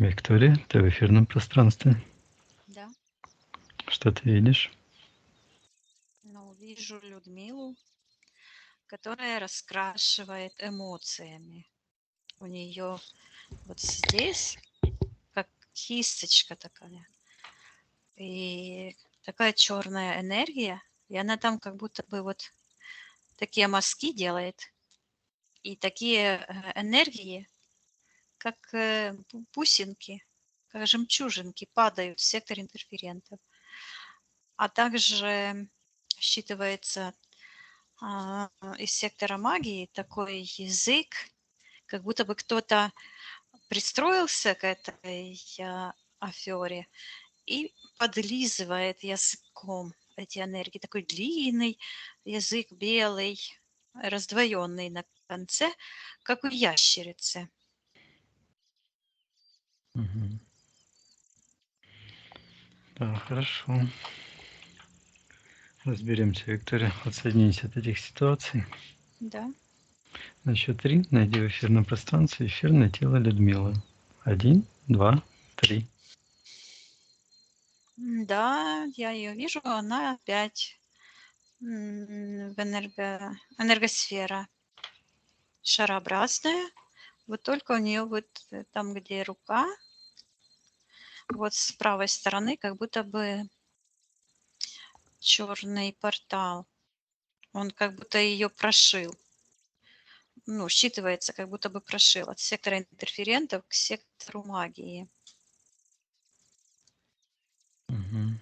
Виктория, ты в эфирном пространстве. Да, Что ты видишь? но вижу Людмилу, которая раскрашивает эмоциями. У нее вот здесь как кисточка такая, и такая черная энергия, и она там как будто бы вот такие мазки делает, и такие энергии, как бусинки, как жемчужинки падают в сектор интерферентов. А также считывается из сектора магии такой язык, как будто бы кто-то пристроился к этой афере и подлизывает языком эти энергии. Такой длинный язык, белый, раздвоенный на конце, как у ящерицы. Угу. Да, хорошо. Разберемся, Виктория. Отсоединись от этих ситуаций. Да. На счет 3 найди в эфирном пространстве эфирное тело Людмилы. 1, 2, 3. Да, я ее вижу, она опять в энергосфера шарообразная. Вот только у нее вот там, где рука, вот с правой стороны, как будто бы черный портал. Он как будто ее прошил. Ну, считывается, как будто бы прошил от сектора интерферентов к сектору магии. Угу. И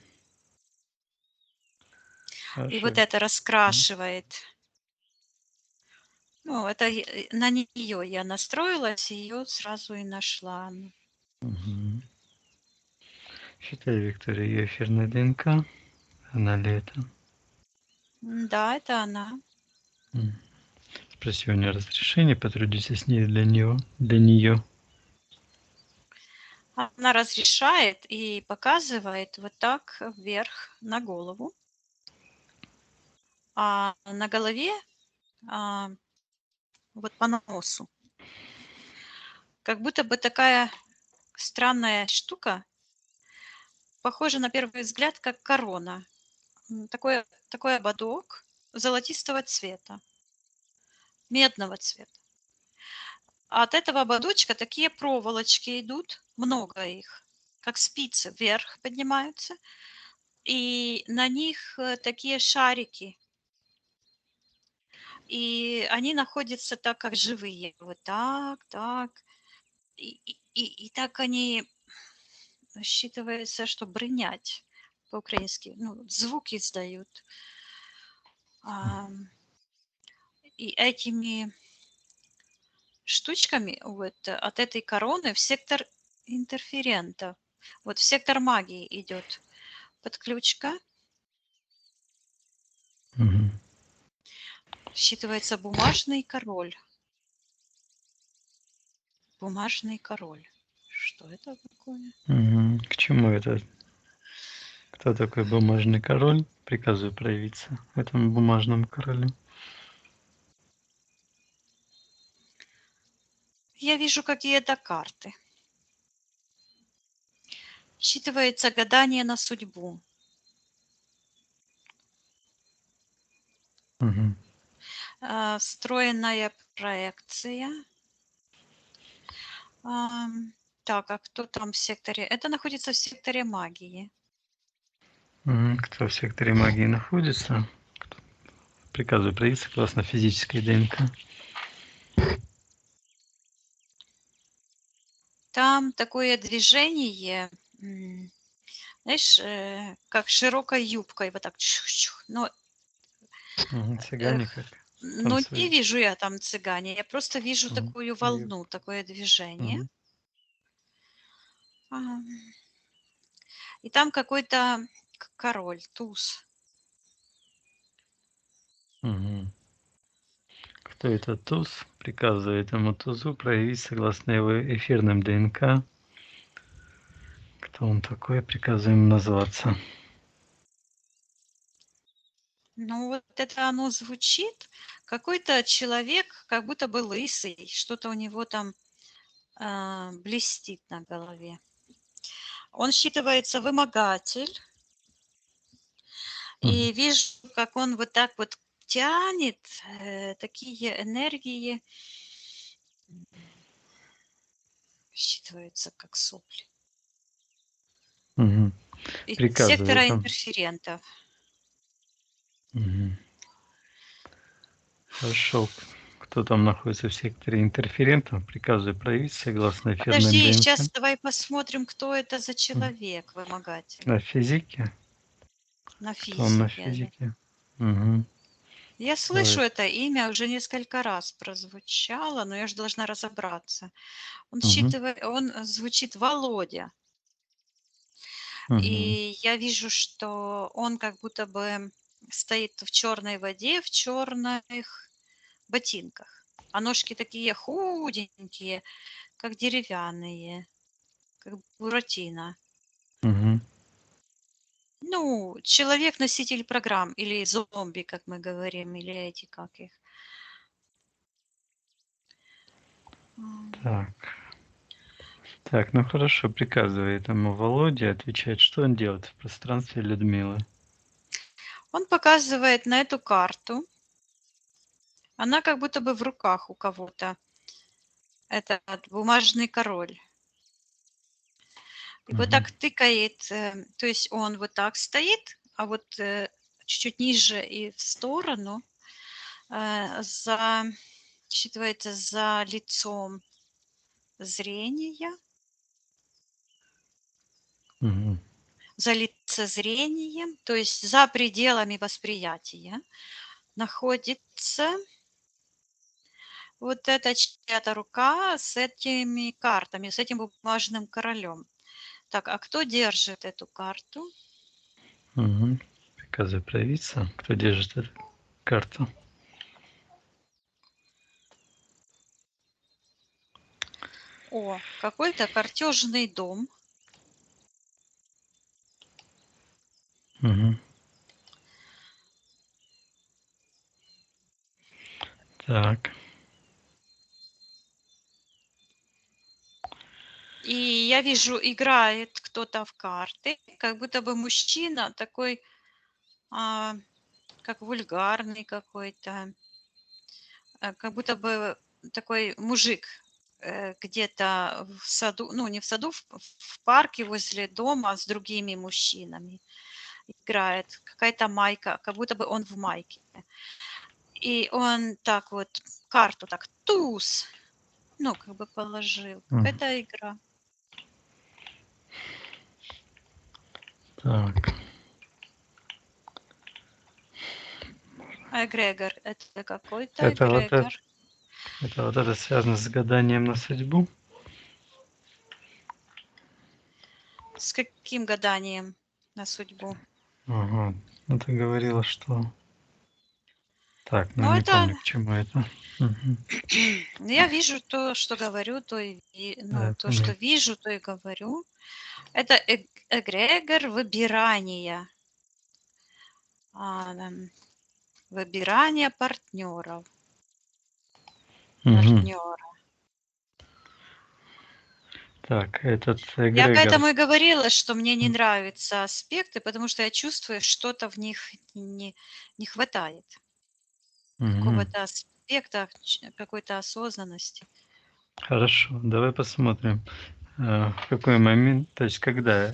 Хорошо, вот это Виктория. раскрашивает. Ну, это на нее я настроилась, ее сразу и нашла. Угу. Считай, Виктория, ее эфирная ДНК. Она ли это? Да, это она. Спроси у нее разрешение, потрудитесь с ней для нее. Она разрешает и показывает вот так вверх на голову. А на голове, а, вот по носу, как будто бы такая странная штука, похожа на первый взгляд, как корона. Такой ободок золотистого цвета, медного цвета. А от этого ободочка такие проволочки идут, много их, как спицы вверх поднимаются, и на них такие шарики. И они находятся так, как живые. Вот так, так. И так они, считывается, что брынять по-украински. Ну, звуки издают. И этими штучками вот от этой короны в сектор интерферента. Вот в сектор магии идет подключка. Угу. Считывается бумажный король. Бумажный король. Что это такое? Угу. К чему это? Кто такой бумажный король? Приказываю проявиться этому бумажному королю. Я вижу какие-то карты. Считывается гадание на судьбу. Угу. Встроенная проекция. Так, а кто там в секторе? Это находится в секторе магии. Кто в секторе магии находится? Приказываю проявиться согласно физической ДНК. Там такое движение, знаешь, как широкой юбкой, вот так. Чух-чух. Цыгане как Но не танцуют. вижу я там цыгане, я просто вижу Мгм. такую Ю- волну, такое движение. мгм. Ам, И там какой-то король, туз. Мгм. Кто этот туз? Приказываю этому тузу проявить согласно его эфирным ДНК. Кто он такой? Приказываем назваться. Ну, вот это оно звучит. Какой-то человек, как будто бы лысый, что-то у него там блестит на голове. Он считывается вымогатель, и вижу, как он вот так вот тянет такие энергии, считываются как сопли. Мгм. Из Приказывай сектора там. интерферентов. Мгм. Хорошо. Кто там находится в секторе интерферентов, приказываю проявить согласно эфирным Подожди, ДНК. сейчас давай посмотрим, кто это за человек, вымогатель. На физике? На Кто он на физике, да. физике? Угу. Я слышу Давай. это имя, уже несколько раз прозвучало, но я же должна разобраться. Он Угу. считывает, он звучит Володя. Угу. И я вижу, что он как будто бы стоит в черной воде, в черных ботинках. А ножки такие худенькие, как деревянные, как буратино. Угу. Ну, человек-носитель программ или зомби, как мы говорим, или эти, как их. Так. Так, ну хорошо, приказывай этому Володе отвечать, что он делает в пространстве Людмилы. Он показывает на эту карту. Она как будто бы в руках у кого-то. Это бумажный король. И вот Угу. так тыкает, то есть он вот так стоит, а вот чуть-чуть ниже и в сторону считывается за лицом зрения, Угу. за лицезрением, то есть за пределами восприятия находится вот эта чья-то рука с этими картами, с этим бумажным королем. Так, а кто держит эту карту? Угу. Приказывай проявиться, кто держит эту карту. О, какой-то картежный дом. Угу. Так. И я вижу, играет кто-то в карты, как будто бы мужчина такой, как вульгарный какой-то, как будто бы такой мужик где-то в саду, ну не в саду, в парке возле дома с другими мужчинами играет. Какая-то майка, как будто бы он в майке. И он так вот карту так туз, ну как бы положил. Мгм. Какая-то игра. Так. Эгрегор. Это какой-то Это вот это, эгрегор. это вот это связано с гаданием на судьбу. С каким гаданием на судьбу? Ага. Ну ты говорила, что... Так, ну Ну, не это помню, к чему это. Мгм. я вижу то, что говорю, Да, то, что понятно. вижу, то и говорю. Это эгрегор выбирания, выбирания партнеров, Мгм. партнера. Так, этот Я эгрегор. поэтому и говорила, что мне не нравятся аспекты, потому что я чувствую, что-то в них не хватает. Мгм. Какого-то аспекта, какой-то осознанности. Хорошо, давай посмотрим, в какой момент, то есть когда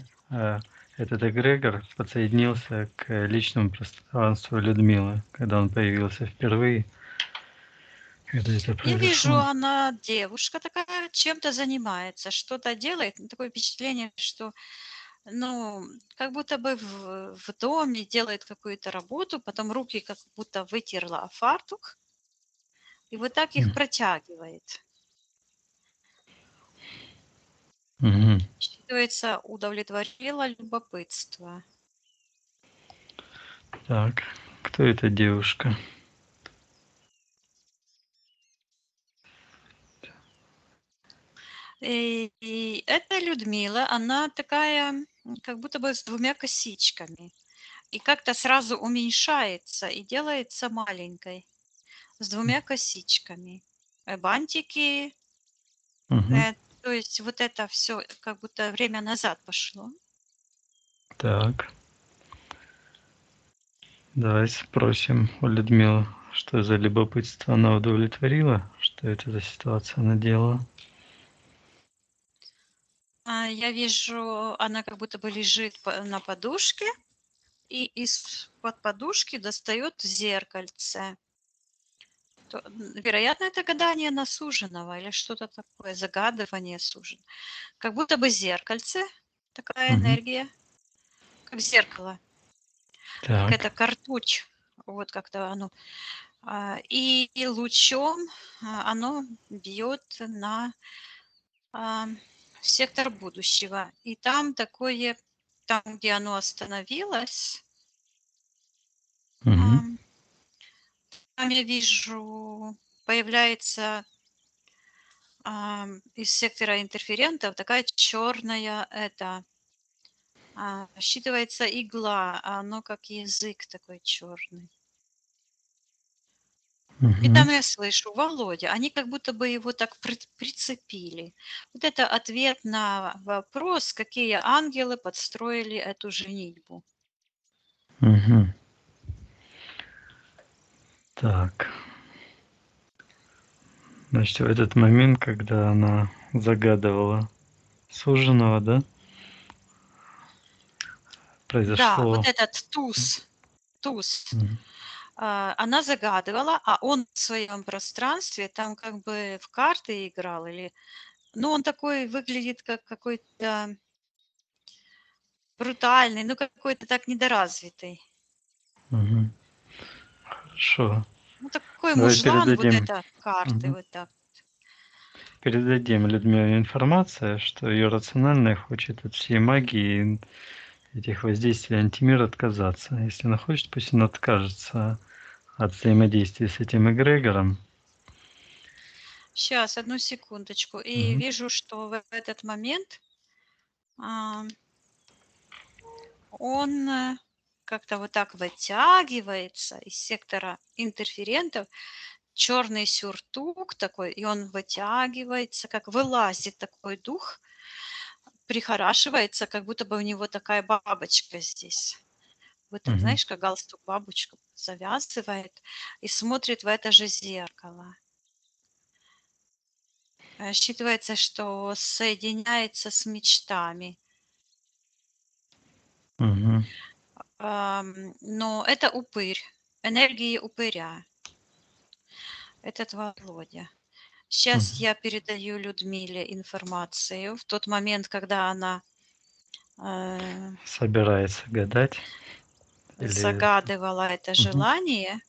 этот эгрегор подсоединился к личному пространству Людмилы, когда он появился впервые, когда это Я вижу, произошло. она девушка такая, чем-то занимается, что-то делает. Такое впечатление, что, ну, как будто бы в доме делает какую-то работу, потом руки как будто вытерла о фартук, и вот так их М. протягивает. Мгм. Считывается, удовлетворила любопытство. Так, кто эта девушка? И эта Людмила, она такая, как будто бы с двумя косичками. И как-то сразу уменьшается и делается маленькой. С двумя косичками. Бантики, Мгм. То есть вот это все как будто время назад пошло. Так. Давай спросим у Людмилы, что за любопытство она удовлетворила, что это за ситуация она делала. Я вижу, она как будто бы лежит на подушке, и из-под подушки достает зеркальце. Вероятно, это гадание на суженого или что-то такое, загадывание суженого. Как будто бы зеркальце, такая Мгм. энергия, как зеркало, Так. какая-то картуч, вот как-то оно. И лучом оно бьет на а, сектор будущего. И там такое, там, где оно остановилось, Мгм. там я вижу, появляется из сектора интерферентов такая черная, это считывается игла, а оно как язык такой черный. И Мгм. там я слышу: Володя, они как будто бы его так прицепили. Вот это ответ на вопрос, какие ангелы подстроили эту женитьбу. Мгм. Так. Значит, в этот момент, когда она загадывала суженого, да, Да, вот произошло. этот туз, Мгм. она загадывала, а он в своем пространстве там как бы в карты играл или... Ну, он такой выглядит как какой-то брутальный, ну, какой-то так недоразвитый. Мгм. Хорошо. Ну, такой Давай мужлан, вот передадим. это карты, Мгм. вот так. Передадим Людмиле информацию, что ее рациональное хочет от всей магии этих воздействий антимира отказаться. Если она хочет, пусть она откажется от взаимодействия с этим эгрегором. Сейчас, одну секундочку. И Мгм. вижу, что в этот момент а, он как-то вот так вытягивается из сектора интерферентов, черный сюртук такой, и он вытягивается, как вылазит такой дух, прихорашивается, как будто бы у него такая бабочка здесь. Вот так, Мгм. знаешь, как галстук бабочку завязывает и смотрит в это же зеркало. Считывается, что соединяется с мечтами. Мгм. Но это упырь, энергии упыря. Этот Володя. Сейчас Мгм. я передаю Людмиле информацию. В тот момент, когда она Собирается гадать или... загадывала это Мгм. желание.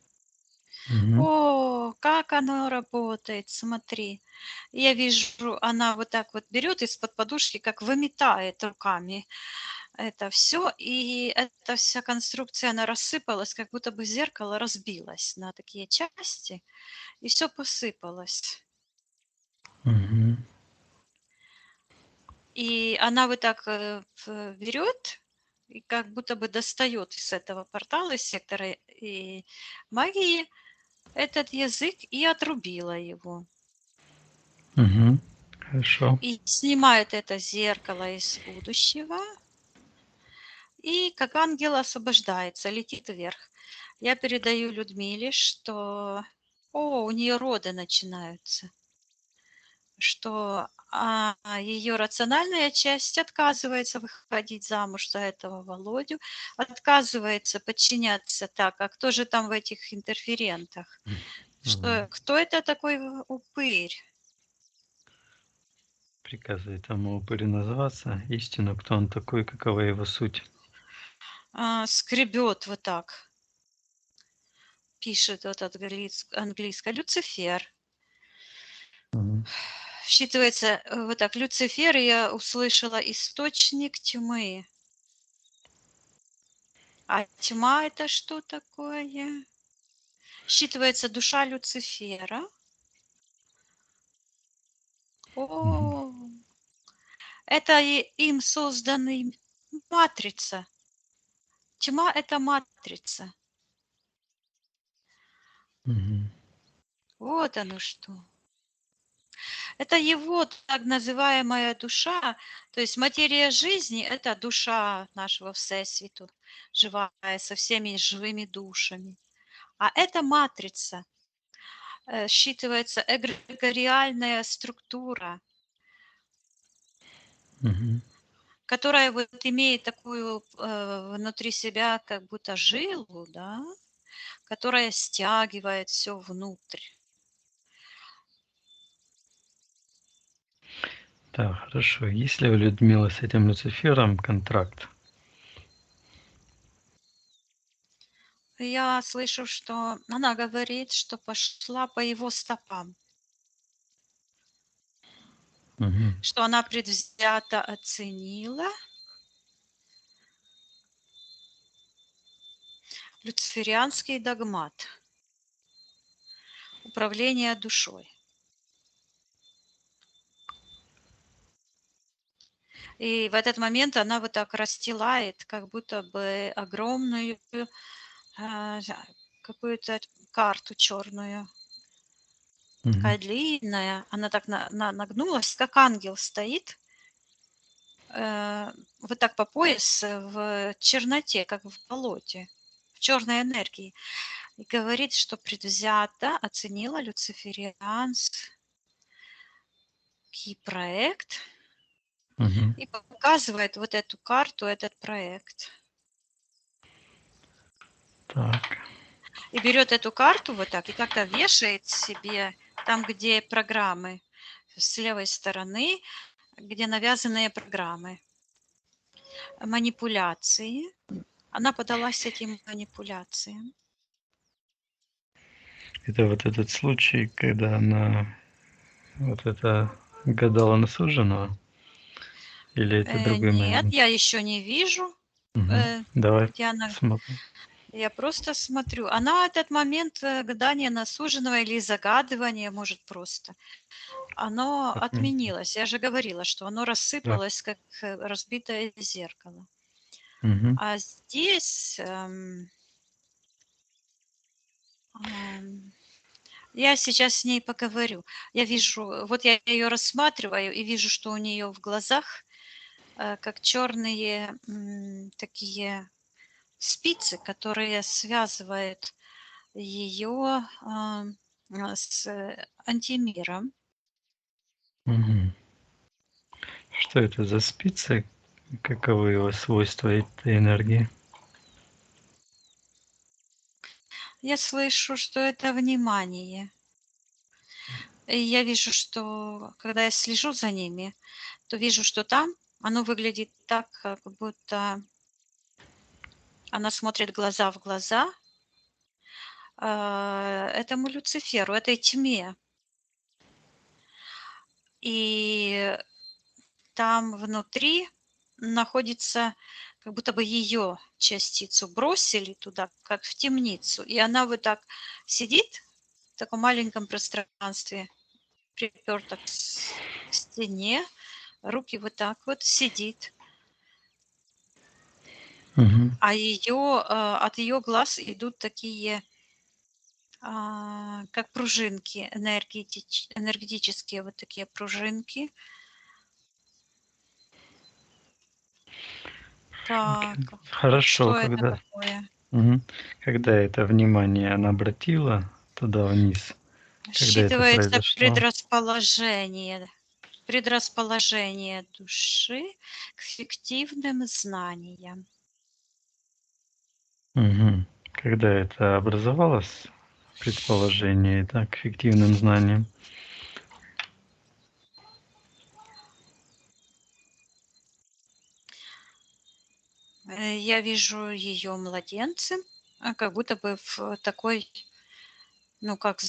Мгм. О, как оно работает, смотри. Я вижу, она вот так вот берет из-под подушки, как выметает руками это все, и эта вся конструкция, она рассыпалась, как будто бы зеркало разбилось на такие части, и все посыпалось. Мгм. И она вот так берет и как будто бы достает из этого портала, из сектора и магии этот язык и отрубила его. Мгм. Хорошо. И снимает это зеркало из будущего, и как ангел освобождается, летит вверх. Я передаю Людмиле, что у нее роды начинаются, что ее рациональная часть отказывается выходить замуж за этого Володю, отказывается подчиняться так, а кто же там в этих интерферентах? Мгм. Что, кто это такой упырь? Приказывает тому упырю называться истину, кто он такой, какова его суть. Скребет вот так, пишет вот английское, Люцифер. Мгм. Считывается вот так, Люцифер, и я услышала источник тьмы. А тьма это что такое? Считывается душа Люцифера. Мгм. О, это им созданный матрица. Тьма это матрица. Мгм. Вот оно что. Это его так называемая душа, то есть материя жизни– это душа нашего Всесвіту, живая, со всеми живыми душами. А эта матрица, считывается эгрегориальная структура, Мгм. которая вот имеет такую внутри себя как будто жилу, да, которая стягивает все внутрь. Так, хорошо. Есть ли у Людмилы с этим Люцифером контракт? Я слышу, что она говорит, что пошла по его стопам, Мгм. что она предвзято оценила люциферианский догмат управления душой. И в этот момент она вот так расстилает, как будто бы огромную какую-то карту черную, Мгм. такая длинная. Она так нагнулась, как ангел стоит, вот так по пояс в черноте, как в болоте, в черной энергии. И говорит, что предвзято оценила люциферианский проект Мгм. и показывает вот эту карту, этот проект. Так. И берет эту карту вот так и как-то вешает себе там, где программы, с левой стороны, где навязанные программы, манипуляции. Она подалась этим манипуляциям. Это вот этот случай, когда она вот это гадала на суженого? Или это другой Нет, момент? я еще не вижу, Мгм. э, Давай где она. посмотрим. Я просто смотрю. Она этот момент гадания на суженого или загадывания, может, просто, оно Отменить. отменилось. Я же говорила, что оно Да. рассыпалось, как разбитое зеркало. Мгм. А здесь ам, я сейчас с ней поговорю. Я вижу, вот я ее рассматриваю и вижу, что у нее в глазах как черные такие спицы, которые связывают ее с антимиром. Мгм. Что это за спицы? Каковы его свойства этой энергии? Я слышу, что это внимание. И я вижу, что когда я слежу за ними, то вижу, что там оно выглядит так, как будто она смотрит глаза в глаза этому Люциферу, этой тьме. И там внутри находится, как будто бы ее частицу бросили туда, как в темницу. И она вот так сидит в таком маленьком пространстве, приперта к стене, руки вот так вот сидит. Мгм. А от ее глаз идут такие, как пружинки, энергетические вот такие пружинки. Так, Хорошо, что это когда такое? мгм. Когда это внимание она обратила туда вниз, когда это Считывается произошло? предрасположение души к фиктивным знаниям. Мгм. Когда это образовалось, предположение, да, к фиктивным знаниям? Я вижу ее младенцем, как будто бы в такой, ну, как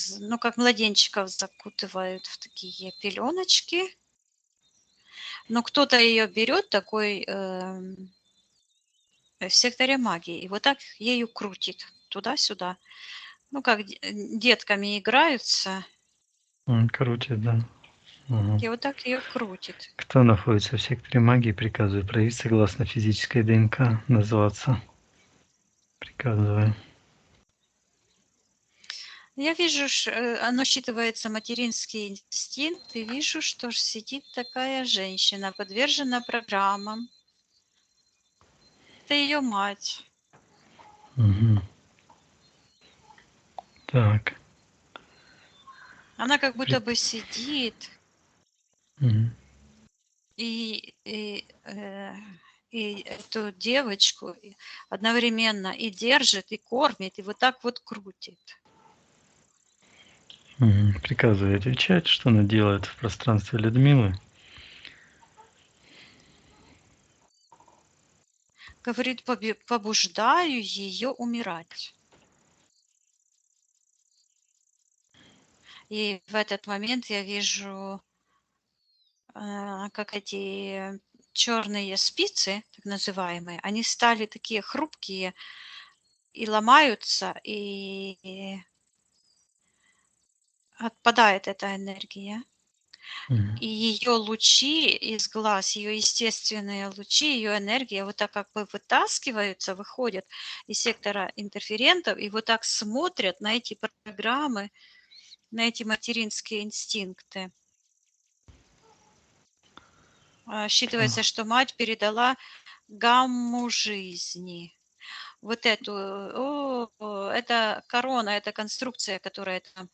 младенчиков закутывают в такие пеленочки, но кто-то ее берет такой в секторе магии и вот так ею крутит туда-сюда. Ну, как детками играются, Крутит, да. Мгм. и вот так ее крутит. Кто находится в секторе магии, приказываю проявить согласно физической ДНК, назваться. Приказываю. Я вижу, оно считывается материнский инстинкт, и вижу, что сидит такая женщина, подвержена программам. Это ее мать. Мгм. Так. Она как При- будто бы сидит Мгм. и, и эту девочку одновременно и держит, и кормит, и вот так вот крутит. Мгм. Приказываю отвечать, что она делает в пространстве Людмилы. Говорит, побуждаю ее умирать. И в этот момент я вижу, как эти черные спицы, так называемые, они стали такие хрупкие и ломаются, и отпадает эта энергия. Мгм. И ее лучи из глаз, ее естественные лучи, ее энергия вот так как бы вытаскиваются, выходят из сектора интерферентов и вот так смотрят на эти программы, на эти материнские инстинкты. Считывается, Так. что мать передала гамму жизни. Вот эту, это корона, это конструкция, которая там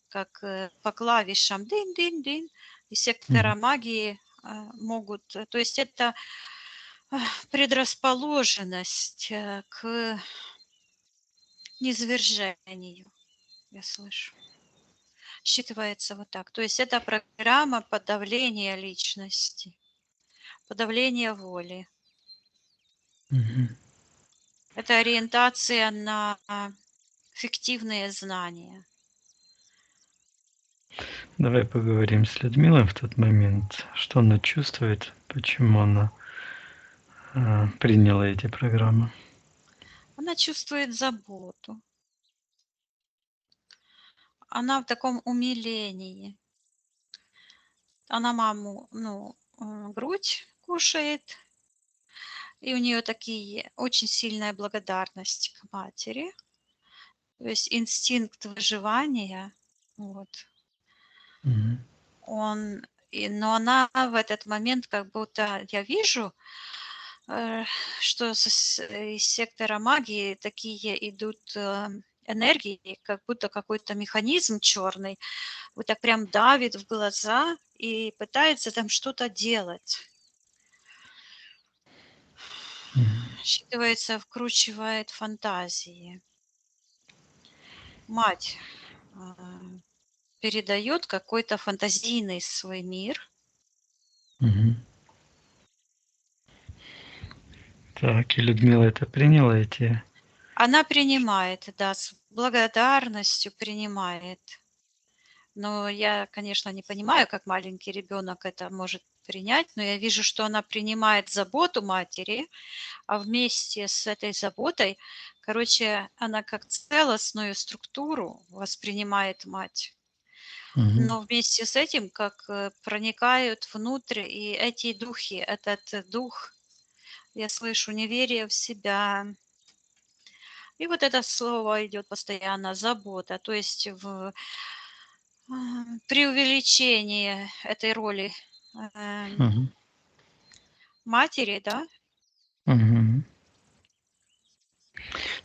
как по клавишам дин-дин-дин из Мгм. сектора магии могут. То есть это предрасположенность к низвержению, я слышу. Считывается вот так. То есть это программа подавления личности, подавления воли. Мгм. Это ориентация на фиктивные знания. Давай поговорим с Людмилой в тот момент, что она чувствует, почему она приняла эти программы. Она чувствует заботу. Она в таком умилении. Она маму, ну, грудь кушает, и у нее такие очень сильная благодарность к матери. То есть инстинкт выживания, вот, Мгм. но она в этот момент как будто я вижу, э, что из сектора магии такие идут энергии, как будто какой-то механизм черный, вот так прям давит в глаза и пытается там что-то делать. Мгм. Считывается, вкручивает фантазии. Мать а, передает какой-то фантазийный свой мир. Мгм. Так, и Людмила это приняла, эти... Она принимает, да, с благодарностью принимает. Но я, конечно, не понимаю, как маленький ребенок это может принять, но я вижу, что она принимает заботу матери, а вместе с этой заботой, короче, она как целостную структуру воспринимает мать. Мгм. Но вместе с этим, как проникают внутрь и эти духи, этот дух, я слышу неверие в себя. И вот это слово идет постоянно, забота, то есть в преувеличение этой роли Мгм. матери, да. Мгм.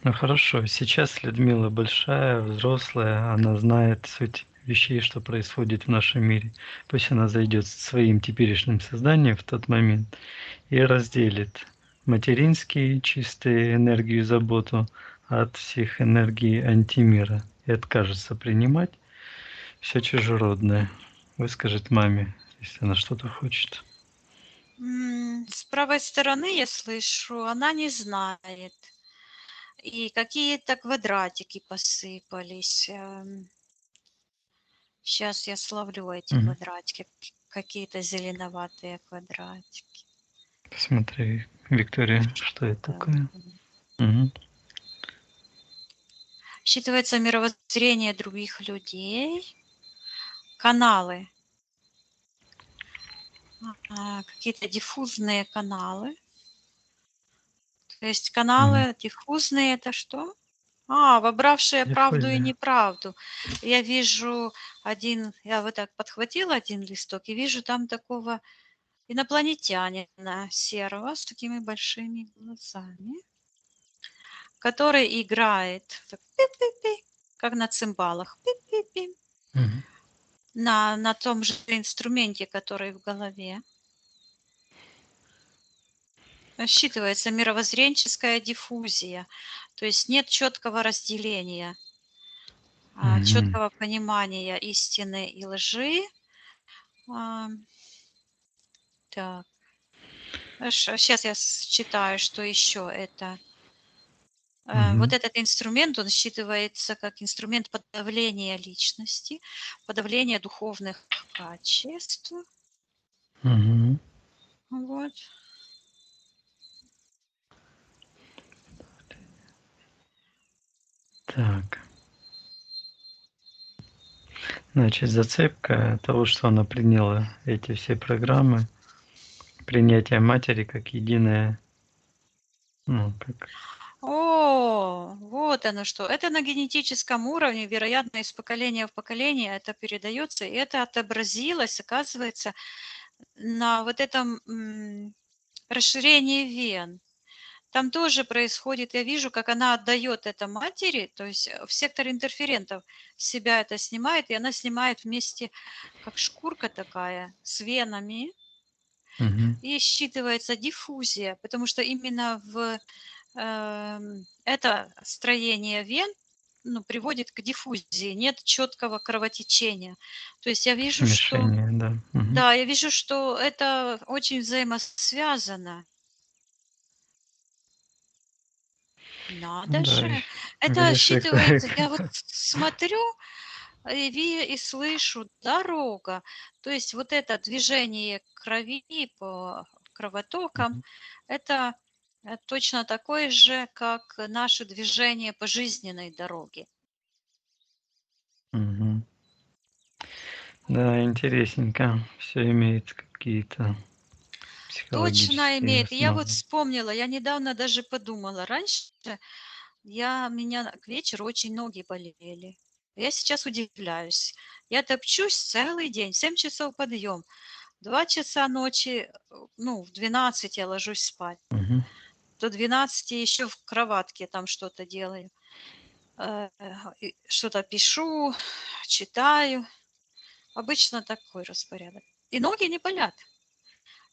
Ну хорошо, сейчас Людмила большая, взрослая, она знает суть вещей, что происходит в нашем мире. Пусть она зайдет своим теперешним созданием в тот момент и разделит материнские чистые энергию и заботу от всех энергий антимира и откажется принимать все чужеродное. Выскажет маме, если она что-то хочет. С правой стороны я слышу, она не знает. И какие-то квадратики посыпались. Сейчас я словлю эти Мгм. квадратики, какие-то зеленоватые квадратики. Посмотри, Виктория, что это Да. такое? Мгм. Считывается мировоззрение других людей, каналы, какие-то диффузные каналы. То есть Мгм. каналы диффузные — это что? Вобравшие правду и Диффузия. неправду. Я вижу я вот так подхватила один листок и вижу там такого инопланетянина серого с такими большими глазами, который играет так, пи-пи-пи, как на цимбалах, пи-пи-пи, Мгм. на том же инструменте, который в голове. Считывается мировоззренческая диффузия, то есть нет четкого разделения, Мгм. четкого понимания истины и лжи. А, Так, сейчас я считаю, что еще это. Вот Мгм. этот инструмент, он считывается как инструмент подавления личности, подавления духовных качеств. Мгм. Вот. Так. Значит, зацепка того, что она приняла эти все программы, принятие матери как единое, ну, как... Вот оно что. Это на генетическом уровне, вероятно, из поколения в поколение это передается, и это отобразилось, оказывается, на вот этом расширении вен. Там тоже происходит, я вижу, как она отдает это матери, то есть в сектор интерферентов себя это снимает, и она снимает вместе, как шкурка такая, с венами, Мгм. и считывается диффузия, потому что именно это строение вен, ну, приводит к диффузии, нет четкого кровотечения. То есть я вижу, что, Смешение, да. Мгм. да, я вижу, что это очень взаимосвязано. Надо Да, же, это видишь, считывается. Я вот смотрю и слышу дорога. То есть вот это движение крови по кровотокам, Мгм. это точно такое же, как наше движение по жизненной дороге. Мгм. Да, интересненько. Все имеет какие-то Точно психологические имеет. И я вот основы. вспомнила, я недавно даже подумала, раньше меня к вечеру очень ноги болели. Я сейчас удивляюсь. Я топчусь целый день, 7 часов подъем, 2 часа ночи, ну, в 12 я ложусь спать. Мгм. До 12 еще в кроватке там что-то делаю. Что-то пишу, читаю. Обычно такой распорядок. И ноги не болят.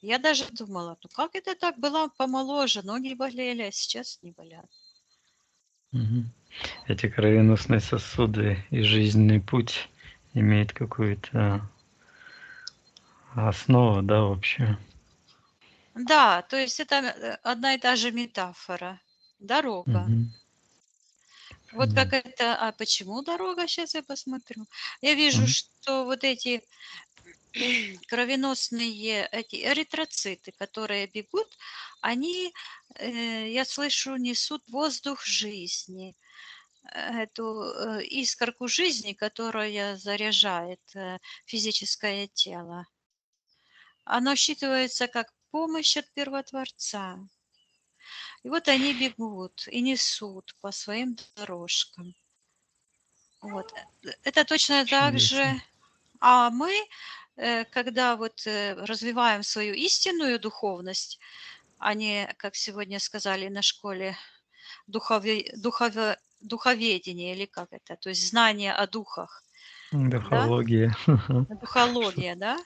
Я даже думала, ну как это так, была помоложе, ноги болели, а сейчас не болят. Мгм. Эти кровеносные сосуды и жизненный путь имеют какую-то основу, да, вообще. Да, то есть это одна и та же метафора. Дорога. Мгм. Вот как Понятно. это, почему дорога? Сейчас я посмотрю. Я вижу, Мгм. что вот эти кровеносные эти эритроциты, которые бегут, они, я слышу, несут воздух жизни, эту искорку жизни, которая заряжает физическое тело. Оно считывается как помощь от Первотворца. И вот они бегут и несут по своим дорожкам. Вот. Это точно так Чудесно. же. А мы, когда вот развиваем свою истинную духовность, а не, как сегодня сказали на школе, духоведение или как это, то есть знание о духах, да, Духология. Что? духология, да.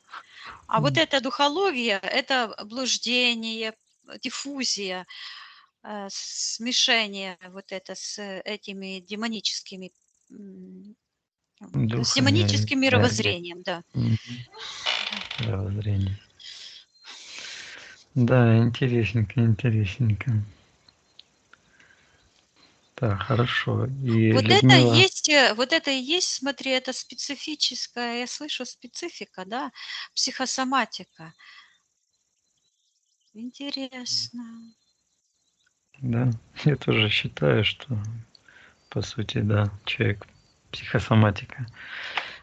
А вот эта духология – это блуждение, диффузия, смешение вот это с этими демоническими, с Духами, демоническим энергия. мировоззрением, да. Мгм. Мировоззрение. Да, интересненько, интересненько. Так, хорошо. И Людмила, Вот это и есть, смотри, это специфическая, я слышу, специфика, да, психосоматика. Интересно. да, я тоже считаю, что, по сути, да, человек психосоматика.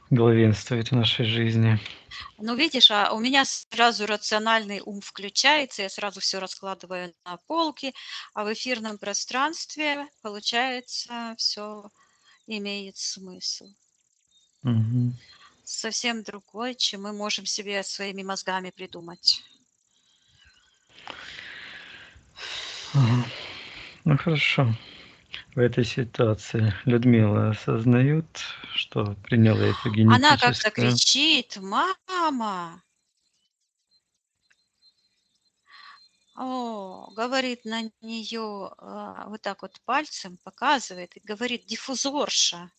главенствует в нашей жизни. Ну, видишь, а у меня сразу рациональный ум включается, я сразу все раскладываю на полки, а в эфирном пространстве, получается, все имеет смысл. Мгм. Совсем другой, чем мы можем себе своими мозгами придумать. Ага. Ну хорошо. В этой ситуации Людмила осознает, что приняла эту Она как-то генетическую. кричит: "Мама!" Говорит на нее, вот так вот пальцем показывает и говорит: "Диффузорша".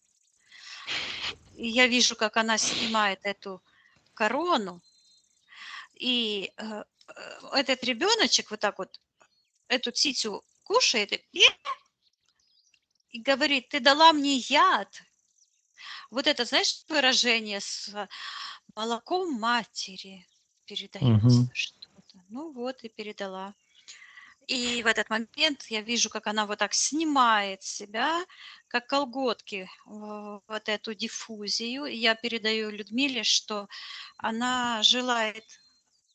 И я вижу, как она снимает эту корону, и, этот ребеночек вот так вот эту птицу кушает и говорит: "Ты дала мне яд". Вот это, знаешь, выражение с молоком матери передается Мгм. что-то. Ну вот и передала. И в этот момент я вижу, как она вот так снимает с себя, как колготки, вот эту диффузию. И я передаю Людмиле, что она желает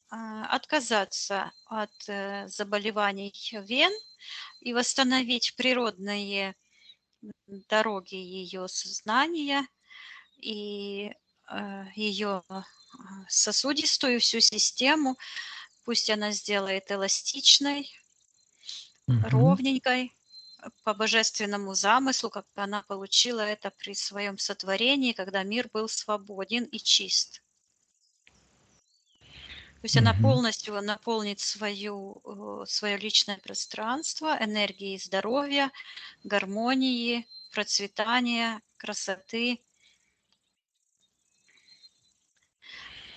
отказаться от заболеваний вен и восстановить природные дороги ее сознания и ее сосудистую всю систему. Пусть она сделает эластичной, Мгм. ровненькой, по божественному замыслу, как она получила это при своем сотворении, когда мир был свободен и чист. Пусть она Мгм. полностью наполнит свое личное пространство энергией здоровья, гармонии, процветания, красоты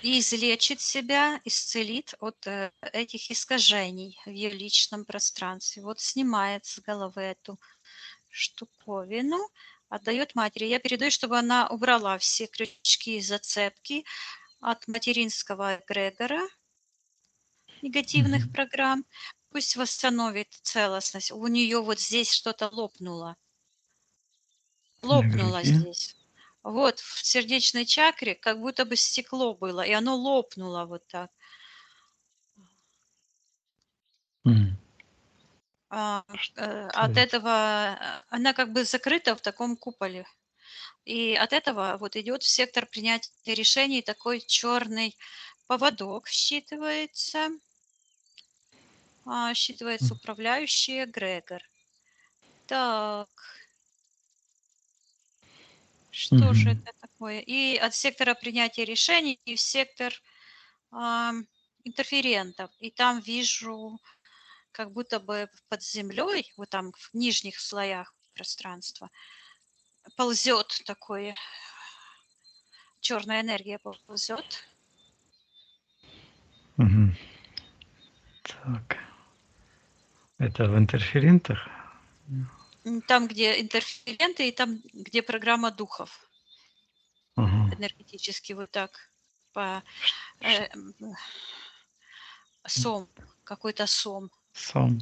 и излечит себя, исцелит от этих искажений в ее личном пространстве. Вот снимает с головы эту штуковину, отдает матери. Я передаю, чтобы она убрала все крючки и зацепки от материнского эгрегора, негативных Мгм. программ. Пусть восстановит целостность. У нее вот здесь что-то лопнуло. На Лопнуло груди. здесь. Вот в сердечной чакре как будто бы стекло было, и оно лопнуло вот так. М. А, Что от это? этого она как бы закрыта в таком куполе. И от этого вот идет в сектор принятия решений такой черный поводок считывается, считывается М. управляющий эгрегор. Так, что же Мгм. это такое? И от сектора принятия решений в сектор интерферентов. И там вижу, как будто бы под землей, вот там в нижних слоях пространства, ползет такое, черная энергия ползет. Мгм. Так. Это в интерферентах? Там, где интерференты, и там, где программа духов. Ага. Энергетически вот так по Ш- ш- э, м, сом, какой-то сом. Сом.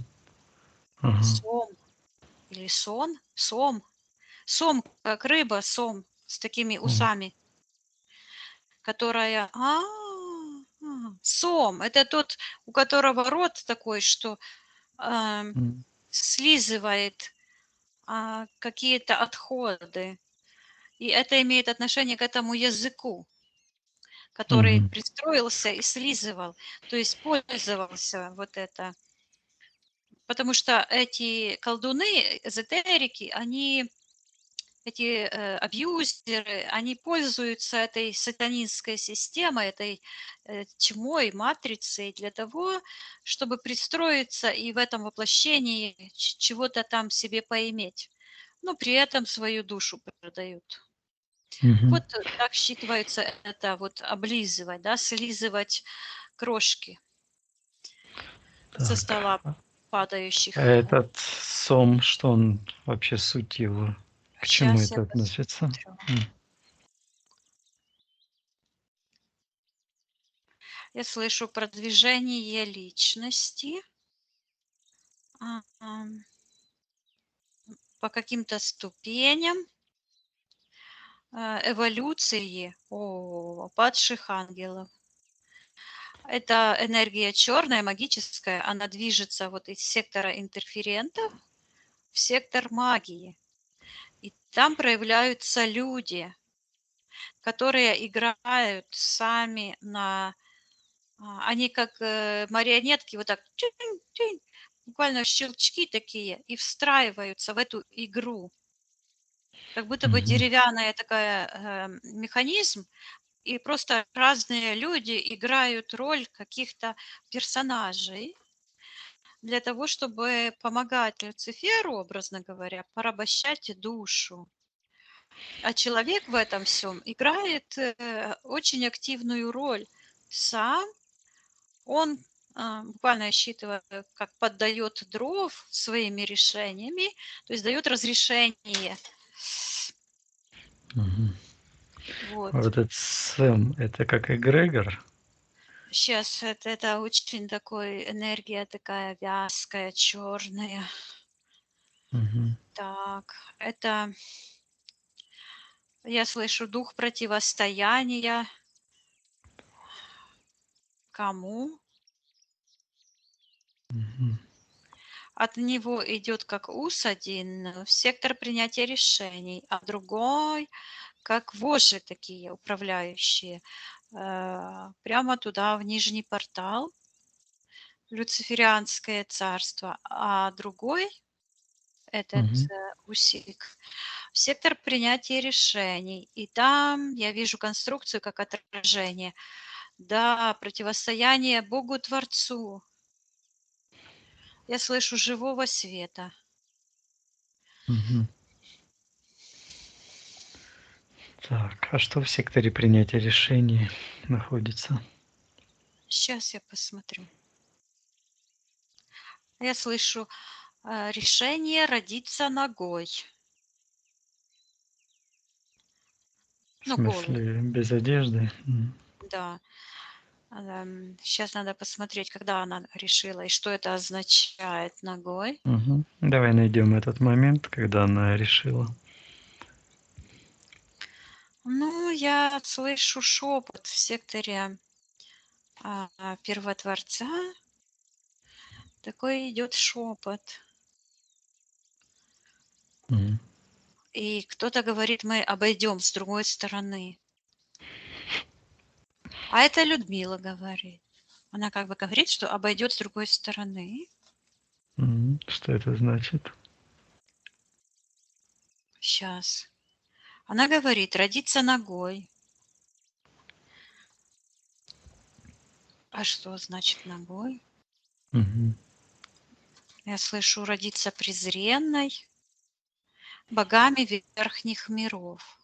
Ага. Сом или сон? Сом. Сом, как рыба, сом с такими М. усами, которая... Сом. Это тот, у которого рот такой, что ам, М. слизывает какие-то отходы. И это имеет отношение к этому языку, который Мгм. пристроился и слизывал, то есть пользовался вот это. Потому что эти колдуны, эзотерики, они, эти абьюзеры, они пользуются этой сатанинской системой, этой тьмой, матрицей для того, чтобы пристроиться и в этом воплощении чего-то там себе поиметь. Но при этом свою душу продают. Мгм. Вот так считывается это вот облизывать, да, слизывать крошки со Так. стола А падающих. этот сом, что он вообще суть его? К чему Сейчас я это относится? посмотрю. М. Я слышу продвижение личности а, ам, по каким-то ступеням. эволюции падших ангелов. Это энергия черная, магическая, она движется вот из сектора интерферентов в сектор магии. И там проявляются люди, которые играют сами они как марионетки, вот так, тюнь-тюнь, буквально щелчки такие, и встраиваются в эту игру. Как будто бы Мгм. деревянная такая механизм, и просто разные люди играют роль каких-то персонажей для того, чтобы помогать Люциферу, образно говоря, порабощать душу. А человек в этом всем играет очень активную роль. Сам он, буквально считывая, как поддает дров своими решениями, то есть дает разрешение. Мгм. Вот. Вот этот Сэм, это как эгрегор? Сейчас это очень такой энергия такая вязкая, черная. Мгм. Так, это я слышу дух противостояния. Кому? Мгм. От него идет как ус один в сектор принятия решений, а другой как вожжи такие управляющие, прямо туда, в нижний портал, люциферианское царство, а другой, этот Мгм. усик, в сектор принятия решений. И там я вижу конструкцию как отражение. Да, противостояние Богу-творцу. Я слышу живого света. Мгм. Так, а что в секторе принятия решений находится? Сейчас я посмотрю. Я слышу решение родиться ногой. В Ну, голый, смысле, без одежды? да. Сейчас надо посмотреть, когда она решила и что это означает ногой. Мгм. Давай найдем этот момент, когда она решила. Ну, я слышу шепот в секторе Первотворца. Такой идет шепот. Мгм. И кто-то говорит, мы обойдем с другой стороны. А это Людмила говорит. Она как бы говорит, что обойдет с другой стороны. Мгм. Что это значит? Сейчас. Она говорит, родиться ногой. А что значит ногой? Мгм. Я слышу родиться презренной богами верхних миров.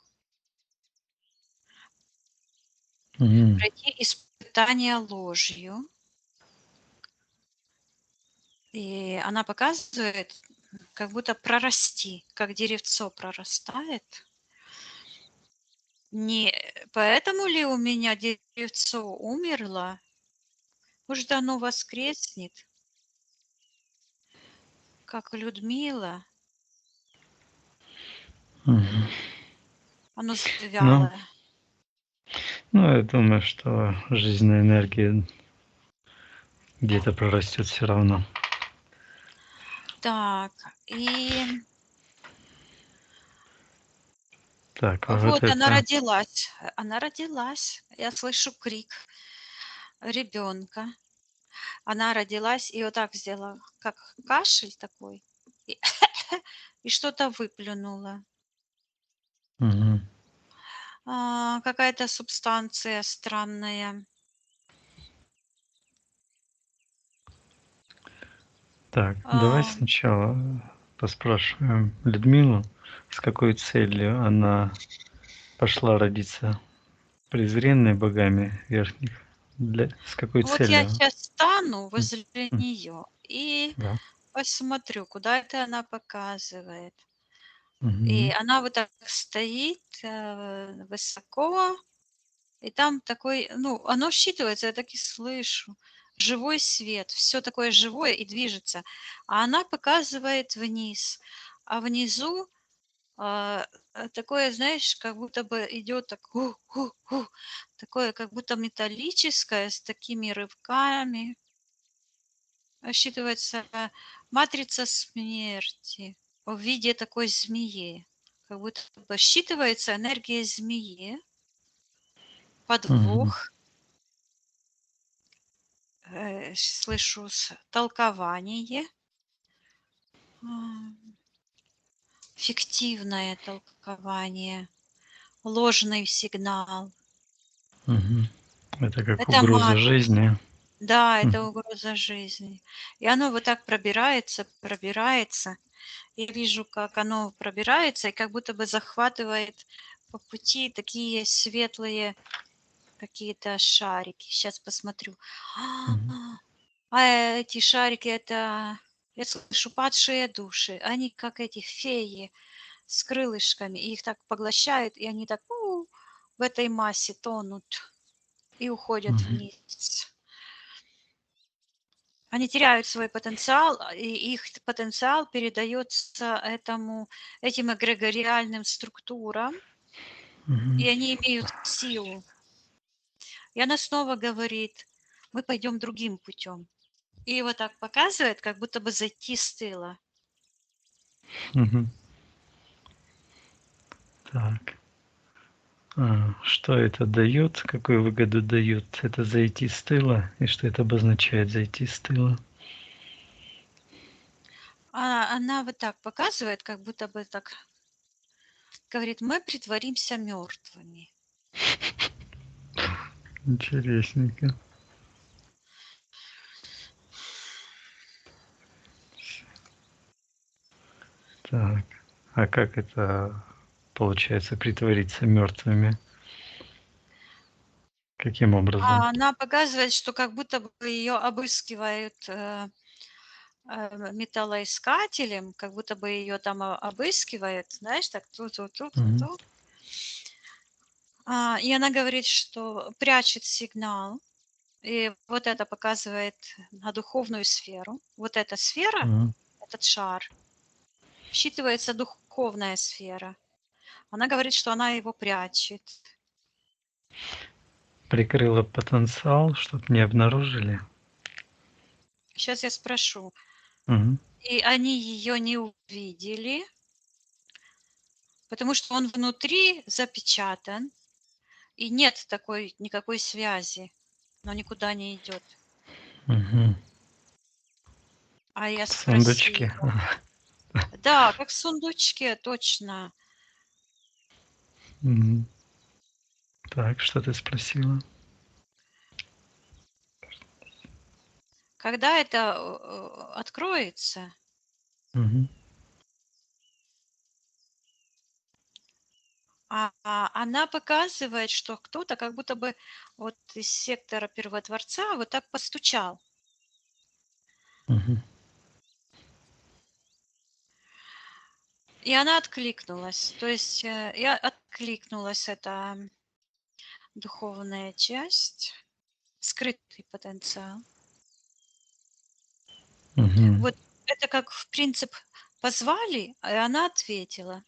Мгм. Пройти испытание ложью. И она показывает, как будто прорасти, как деревцо прорастает. Не поэтому ли у меня деревцо умерло? Может, оно воскреснет, как Людмила? Мгм. Оно Ну, завяло. я думаю, что жизненная энергия где-то прорастет все равно. Так, и Так, а вот вот она это. родилась. Она родилась. Я слышу крик ребенка. Она родилась и вот так сделала, как кашель такой, и и что-то выплюнула. Мгм. Какая-то субстанция странная. Так, давай А, сначала поспрашиваем Людмилу, с какой целью она пошла родиться презренной богами верхних. С какой вот я целью? сейчас стану М, возле м, нее и Да. посмотрю, куда это она показывает. И Мгм. она вот так стоит, высоко, и там такой, ну, оно считывается, я так и слышу. Живой свет, все такое живое и движется. А она показывает вниз. А внизу такое, знаешь, как будто бы идет так, такое, как будто металлическое, с такими рывками. Считывается матрица смерти в виде такой змеи. Как будто бы считывается энергия змеи, Мгм. подвох, слышу толкование, а, фиктивное толкование, ложный сигнал. Мгм. Это как Это угроза матрица. жизни. Да, это Мгм. угроза жизни. И оно вот так пробирается, пробирается. Я вижу, как оно пробирается и как будто бы захватывает по пути такие светлые какие-то шарики. Сейчас посмотрю. Мгм. А эти шарики — это, я слышу, падшие души. Они как эти феи с крылышками. И их так поглощают, и они так в этой массе тонут и уходят Мгм. вниз. Они теряют свой потенциал, и их потенциал передается этим эгрегориальным структурам, Мгм. и они имеют силу. И она снова говорит: мы пойдем другим путем. И вот так показывает, как будто бы зайти с тыла. Мгм. Так. Что это дает? Какую выгоду дает? Это зайти с тыла? И что это обозначает зайти с тыла? Она вот так показывает, как будто бы так говорит: мы притворимся мертвыми. Интересненько. Так. А как это получается притвориться мертвыми? Каким образом? Она показывает, что как будто бы ее обыскивают металлоискателем, как будто бы ее там обыскивают, знаешь, так Мгм. ту-ту-ту-ту-ту. И она говорит, что прячет сигнал, и вот это показывает на духовную сферу. Вот эта сфера, Мгм. этот шар, считывается духовная сфера. Она говорит, что она его прячет. Прикрыла потенциал, чтобы не обнаружили. Сейчас я спрошу. Мгм. И они ее не увидели, потому что он внутри запечатан, и нет такой никакой связи, но никуда не идет. Мгм. А я Сундучки. спросила. Да, как в сундучке, точно. Мгм. Так, что ты спросила? Когда это откроется, Мгм. она показывает, что кто-то как будто бы вот из сектора Первотворца вот так постучал. Мгм. И она откликнулась. То есть я откликнулась, эта духовная часть, скрытый потенциал. Мгм. Вот это как в принцип позвали, и она ответила.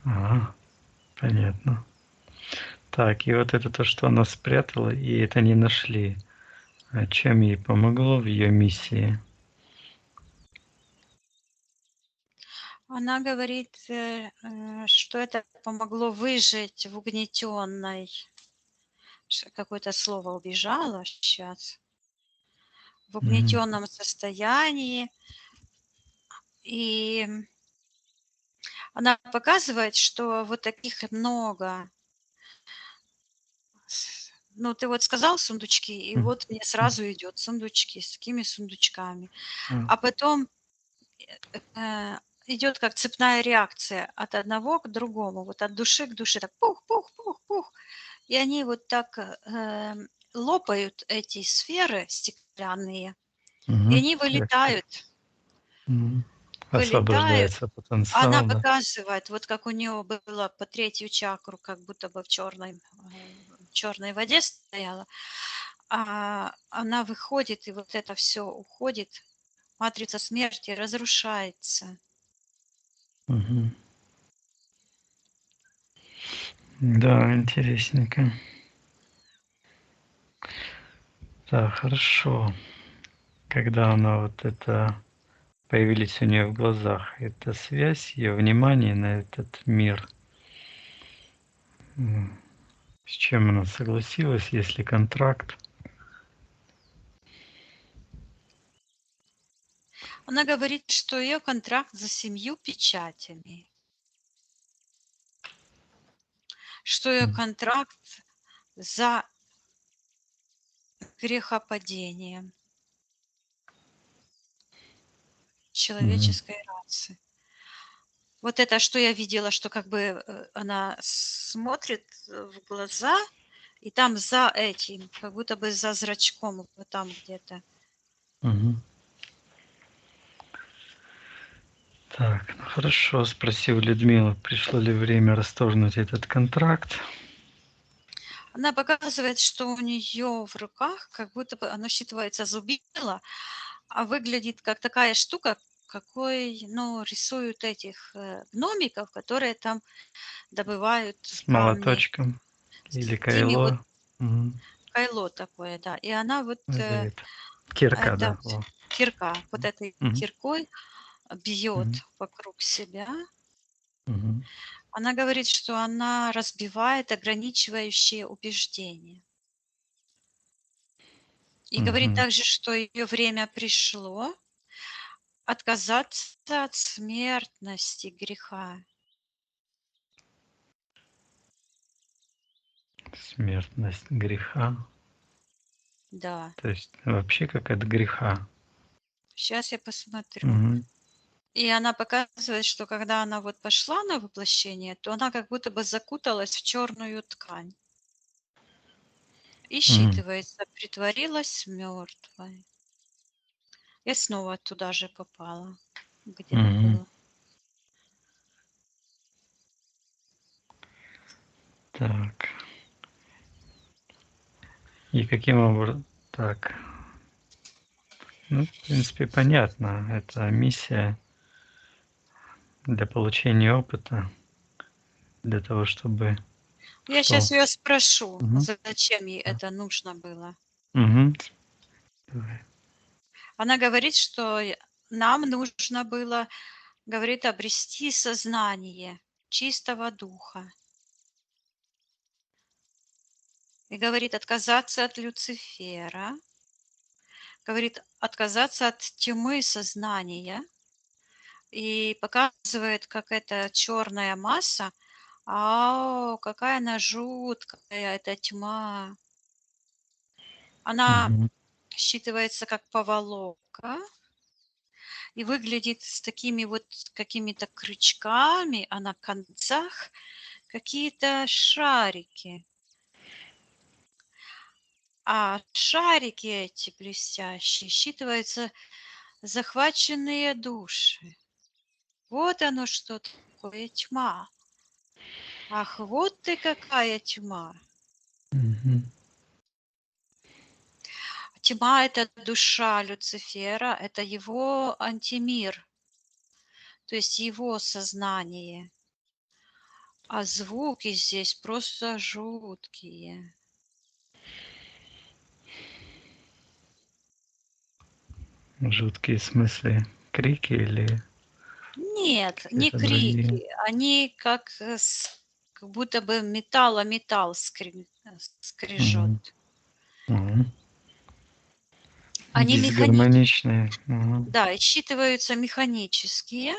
Ага, понятно. Так, и вот это то, что она спрятала, и это не нашли. А чем ей помогло в ее миссии? Она говорит, что это помогло выжить в угнетенной, какое-то слово убежало сейчас, в Мгм. угнетенном состоянии. И она показывает, что вот таких много. Ну, ты вот сказал сундучки, и М. вот мне сразу идет сундучки. С какими сундучками? А, А потом э, идет как цепная реакция от одного к другому, вот от души к душе, так пух, пух, пух, пух. И они вот так лопают эти сферы стеклянные, и мгм. они Как вылетают, мгм. вылетают. Освобождается Она потенциал, да? показывает, вот как у нее было по третью чакру, как будто бы в черной воде стояла, она выходит, и вот это все уходит, матрица смерти разрушается. Мгм. Да, интересненько. Да, хорошо. Когда она вот это появились у нее в глазах, эта связь, ее внимание на этот мир, с чем она согласилась, если контракт? Она говорит, что ее контракт за 7 печатями, что ее контракт за грехопадением Мгм. человеческой расы. Вот это, что я видела, что как бы она смотрит в глаза, и там за этим, как будто бы за зрачком, вот там где-то. Мгм. Так, ну хорошо, спросил Людмила, пришло ли время расторгнуть этот контракт. Она показывает, что у нее в руках, как будто бы оно считывается зубило, а выглядит как такая штука, какой, ну, рисуют этих гномиков, которые там добывают С камни, молоточком или с теми вот кайло. Мгм. кайло такое, да. И она вот Или это кирка, это да. Во. кирка, вот этой Мгм. киркой Мгм. бьет вокруг себя. Мгм. Она говорит, что она разбивает ограничивающие убеждения. И говорит Мгм. также, что ее время пришло отказаться от смертности греха. Смертность греха. Да, То есть вообще как от греха. сейчас я посмотрю. Мгм. И она показывает, что когда она вот пошла на воплощение, то она как будто бы закуталась в черную ткань. И Мгм. считывается, притворилась мертвой. Я снова туда же попала, где Мгм. было. Так. И каким образом? Так. Ну, в принципе, понятно. Это миссия для получения опыта, для того, чтобы Я что? сейчас ее спрошу, Мгм. зачем ей Да. это нужно было. Мгм. Она говорит, что нам нужно было, говорит, обрести сознание чистого духа. И говорит, отказаться от Люцифера, говорит, отказаться от тьмы сознания. И показывает, как эта черная масса, какая она жуткая, эта тьма. Она Мгм. считывается как поволока и выглядит с такими вот какими-то крючками, а на концах какие-то шарики. А шарики эти блестящие считываются захваченные души. Вот оно что такое тьма. Ах, вот ты какая тьма. Мгм. Тьма – это душа Люцифера, это его антимир, то есть его сознание. А звуки здесь просто жуткие. Жуткие смыслы, крики или Нет, не какие-то другие? крики, они как будто бы металл о металл скрежет. Мгм. Мгм. Они механические, Дисгармоничные. Мгм. да, и считываются механические,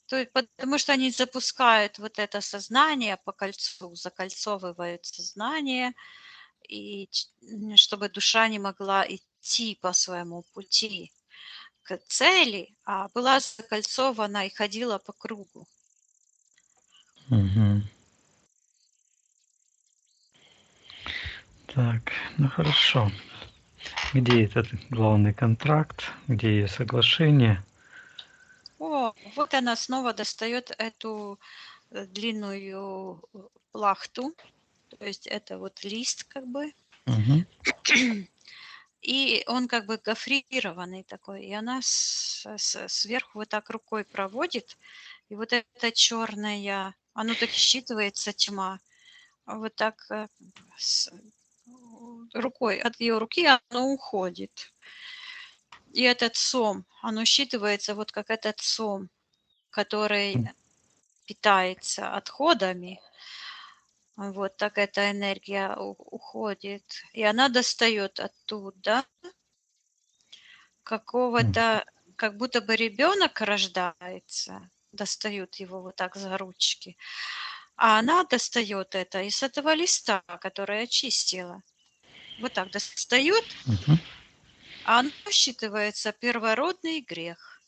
то есть потому что они запускают вот это сознание по кольцу, закольцовывают сознание, и чтобы душа не могла идти по своему пути к цели, а была закольцована и ходила по кругу. Мгм. Так, ну хорошо. Где этот главный контракт? Где ее соглашение? О, вот она снова достает эту длинную плахту, то есть это вот лист как бы, Мгм. и он как бы гофрированный такой, и она сверху вот так рукой проводит, и вот эта черная Оно так считывается, тьма. Вот так рукой, от ее руки оно уходит. И этот сом, оно считывается вот как этот сом, который питается отходами. Вот так эта энергия уходит. И она достает оттуда какого-то, как будто бы ребенок рождается, достают его вот так за ручки, а она достает это из этого листа, который очистила. Вот так достает, Мгм. а оно считывается первородный грех.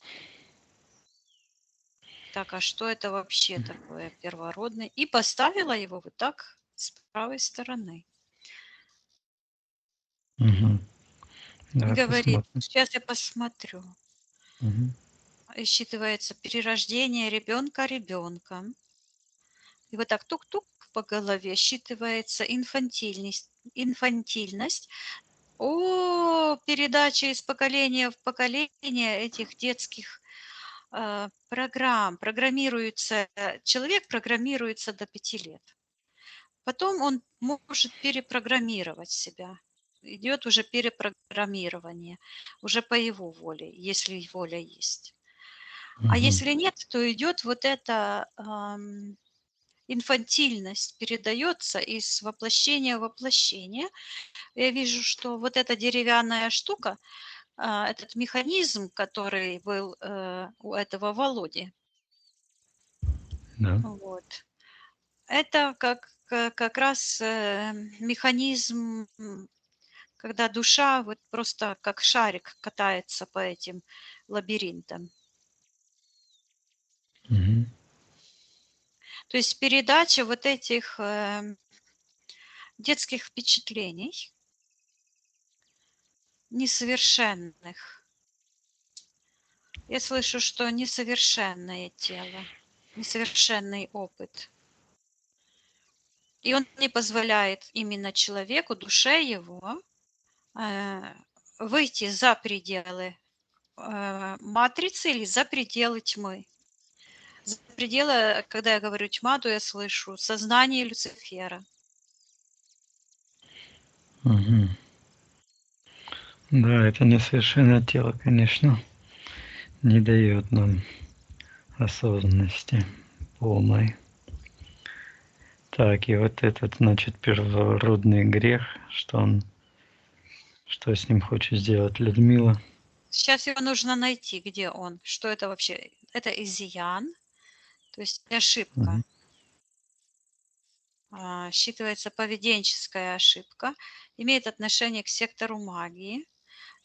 Так, а что это вообще такое первородный? И поставила его вот так с правой стороны. Мгм. И Давай говорит, посмотрим. сейчас я посмотрю. Мгм. Считывается перерождение ребенка ребенком. И вот так тук-тук по голове считывается инфантильность. О, передача из поколения в поколение этих детских программ. Человек программируется до 5 лет. Потом он может перепрограммировать себя. Идет уже перепрограммирование, уже по его воле, если воля есть. А Мгм. если нет, то идет вот эта инфантильность, передается из воплощения в воплощение. Я вижу, что вот эта деревянная штука, этот механизм, который был у этого Володи, Да. вот, это как раз механизм, когда душа вот просто как шарик катается по этим лабиринтам. Мгм. То есть передача вот этих детских впечатлений несовершенных. Я слышу, что несовершенное тело, несовершенный опыт. И он не позволяет именно человеку, душе его, э, выйти за пределы матрицы или за пределы тьмы. За пределы, когда я говорю тьма, то я слышу сознание Люцифера. Мгм. Да, это несовершенное тело, конечно, не дает нам осознанности полной. Так, и вот этот, значит, первородный грех, что с ним хочет сделать Людмила? Сейчас его нужно найти, где он, что это вообще. Это изъян, то есть ошибка. Мгм. Считывается поведенческая ошибка, имеет отношение к сектору магии.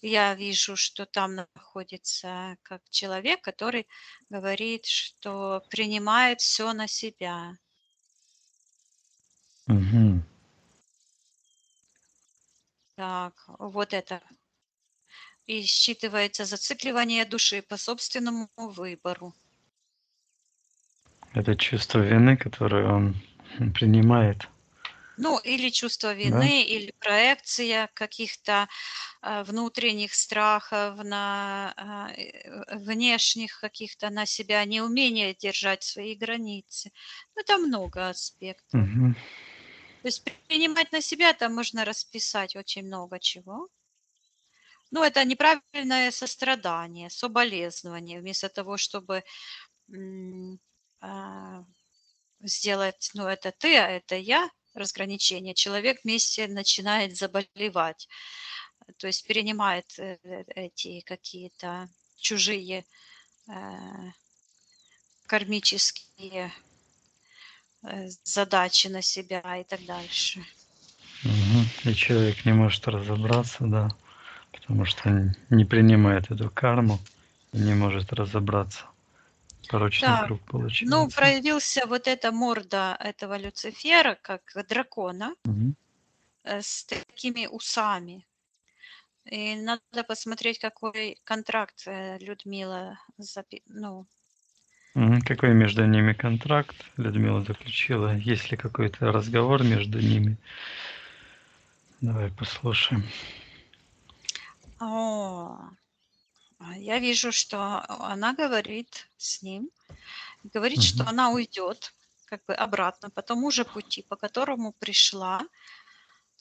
Я вижу, что там находится как человек, который говорит, что принимает все на себя. Мгм. Так, вот это. И считывается зацикливание души по собственному выбору. Это чувство вины, которое он принимает, Ну, или чувство да? вины, или проекция каких-то внутренних страхов на внешних каких-то на себя, неумение держать свои границы. Ну, это много аспектов. Мгм. То есть принимать на себя там можно расписать очень много чего. Ну, это неправильное сострадание, соболезнование, вместо того, чтобы м, а, сделать, ну, это ты, а это я, разграничение, человек вместе начинает заболевать, то есть перенимает эти какие-то чужие э, кармические задачи на себя и так дальше. Мгм. И человек не может разобраться, да, потому что он не принимает эту карму и не может разобраться. Порочный Так, круг ну, получается. проявился вот эта морда этого Люцифера, как дракона, Мгм. с такими усами. И надо посмотреть, какой контракт Людмила ну, Какой между ними контракт Людмила заключила? Есть ли какой-то разговор между ними? Давай послушаем. о, я вижу, что она говорит с ним, говорит, что Мгм. она уйдет. как бы обратно по тому же пути, по которому пришла,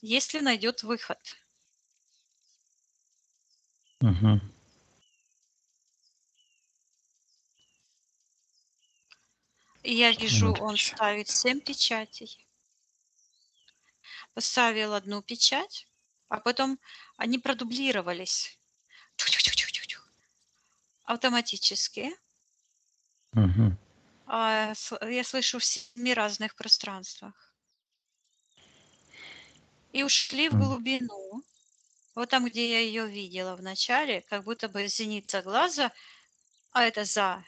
если найдет выход. Мгм. И я Что она вижу, он отвечает? ставит 7 печатей. Поставил одну печать, а потом они продублировались тюх-тюх-тюх-тюх-тюх, автоматически. Мгм. Я слышу в 7 разных пространствах. И ушли в М. глубину. Вот там, где я ее видела в начале, как будто бы зеница глаза, а это за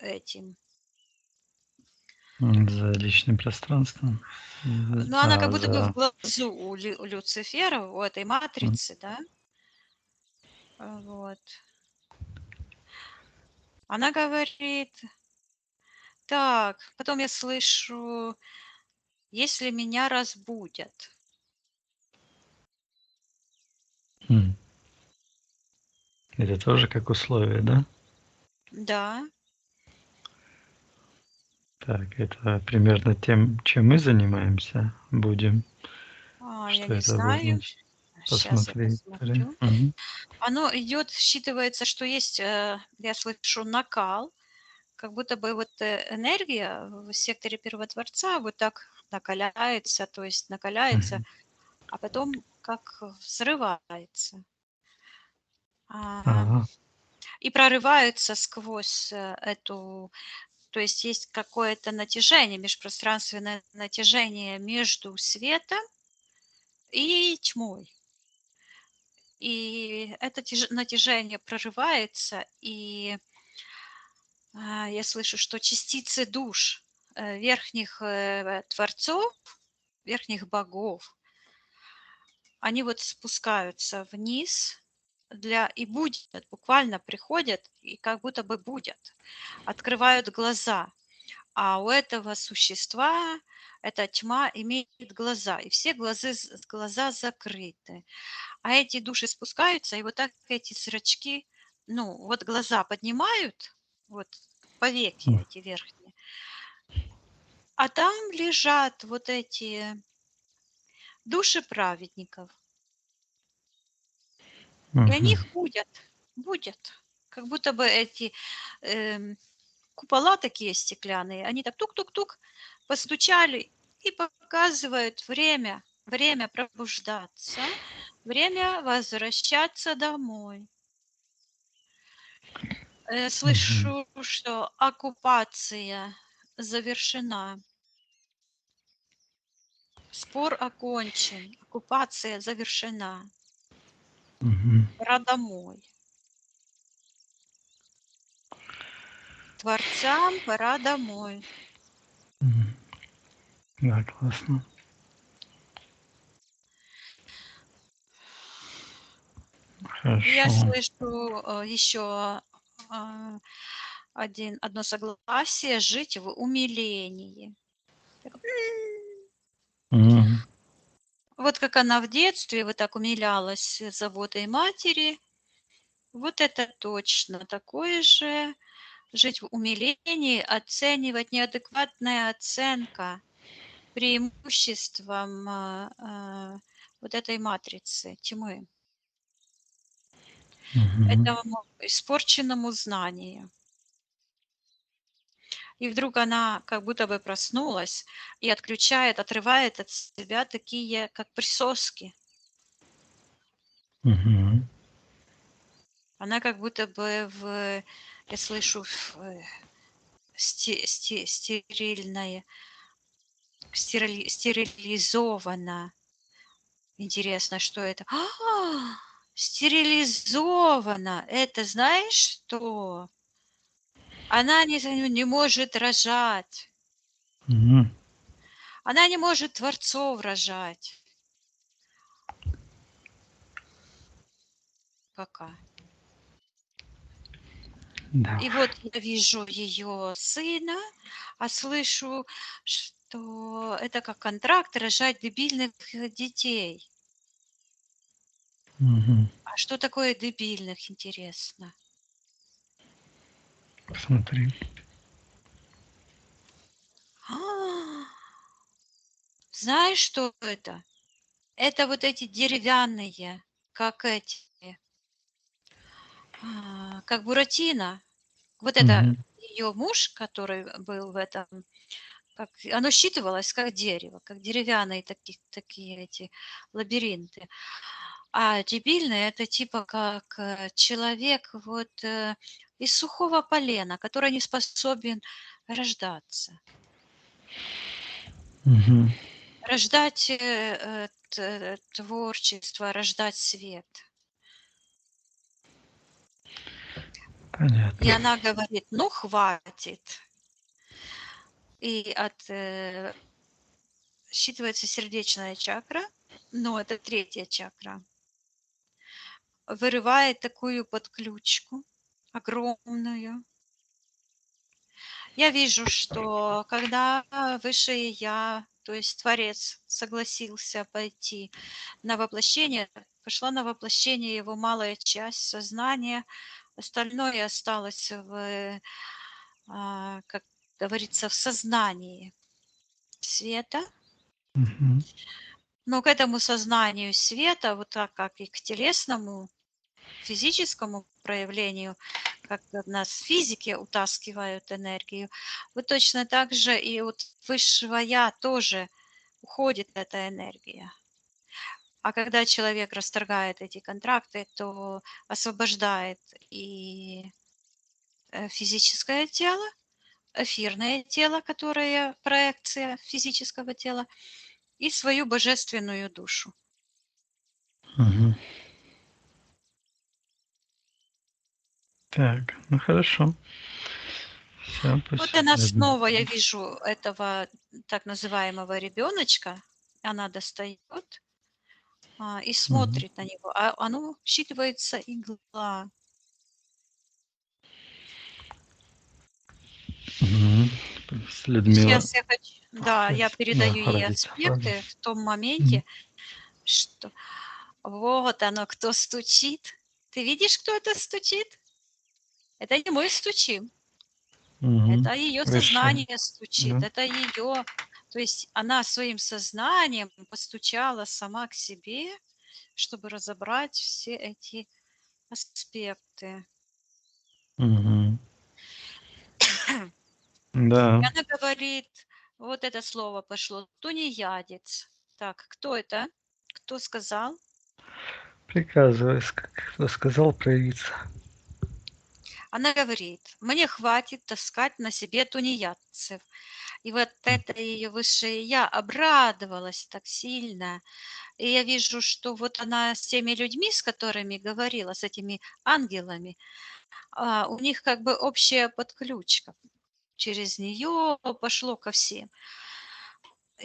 этим. За личным пространством. Но она как будто бы в За... глазу у Люцифера, у этой М. матрицы, да. Вот. Она говорит: "Так". Потом я слышу: "Если меня разбудят". М. Это тоже как условие, да? Да. Так, это примерно тем, чем мы занимаемся, будем. Я Что не это знаю. обозначит? Сейчас я Посмотри. посмотрю. Мгм. Оно идет, считывается, что есть, я слышу накал, как будто бы вот, энергия в секторе Первотворца вот так накаляется, то есть накаляется, Мгм. а потом как взрывается. А, Ага. и прорывается сквозь, эту, то есть есть какое-то натяжение, межпространственное натяжение между светом и тьмой. И это натяжение прорывается, и я слышу, что частицы душ верхних творцов, верхних богов, они вот спускаются вниз и будет, буквально приходят и как будто бы будут, открывают глаза. А у этого существа эта тьма имеет глаза, и все глаза закрыты. А эти души спускаются, и вот так эти зрачки, ну, вот глаза поднимают, вот повеки М. эти верхние, а там лежат вот эти души праведников. И они Мгм. их будят. Как будто бы эти эм, купола такие стеклянные, они так тук-тук-тук постучали и показывают время пробуждаться, время возвращаться домой. Мгм. Слышу, что оккупация завершена, спор окончен, оккупация завершена. Мгм. Пора домой. Творцам пора домой. Мгм. Да, классно. Я Хорошо. слышу еще одно согласие жить в умилении. Так, Мгм. вот как она в детстве вот так умилялась заботой матери, вот это точно такое же. Жить в умилении, оценивать неадекватная оценка преимуществом вот этой матрицы тьмы, Мгм. этому испорченному знанию. И вдруг она как будто бы проснулась и отключает, отрывает от себя такие, как присоски. Мгм. Она как будто бы я слышу, стерильное, стерилизована. Интересно, что это? Стерилизована. Это знаешь что? Она не может рожать. Мгм. Она не может творцов рожать. Пока. Да И уж. вот я вижу ее сына, а слышу, что это как контракт рожать дебильных детей. Мгм. А что такое дебильных, интересно? Посмотри. А, знаешь, что это? Это вот эти деревянные, как эти, как Буратино. Вот это Мгм. ее муж, который был в этом, как оно считывалось как дерево, как деревянные такие эти лабиринты. А дебильный — это типа как, человек вот, из сухого полена, который не способен рождаться. Мгм. Рождать, творчество, рождать свет. И Понятно. она говорит: "Ну, хватит". И считывается сердечная чакра, но это третья чакра, вырывает такую подключку огромную. Я вижу, что когда Высшее Я, то есть Творец, согласился пойти на воплощение, пошла на воплощение его малая часть сознания, остальное осталось как говорится, в сознании света. Мгм. Но к этому сознанию света, вот так как и к телесному, физическому проявлению, как от нас физики утаскивают энергию, вот точно так же и от высшего Я тоже уходит эта энергия. А когда человек расторгает эти контракты, то освобождает и физическое тело, эфирное тело, которое проекция физического тела, и свою божественную душу. Мгм. Так, ну хорошо. Все, Вот пусть она одна. снова, я вижу этого так называемого ребеночка, она достает и Мгм. смотрит на него, а оно считывается игла. Мгм. С Людмила. Сейчас я хочу, да, я Да, передаю ей родится. Ладно. аспекты в том Мгм. моменте, что вот оно, кто стучит. Ты видишь, кто это стучит? Это не мы стучим, Мгм. это ее Высшее. сознание стучит, Да. это ее, то есть она своим сознанием постучала сама к себе, чтобы разобрать все эти аспекты. Мгм. И Да. она говорит, вот это слово пошло, тунеядец. Так, кто это? Кто сказал? Приказывай, кто сказал проявиться. Она говорит, мне хватит таскать на себе тунеядцев. И вот это ее высшее я обрадовалась так сильно. И я вижу, что вот она с теми людьми, с которыми говорила, с этими ангелами, у них как бы общая подключка. Через нее пошло ко всем.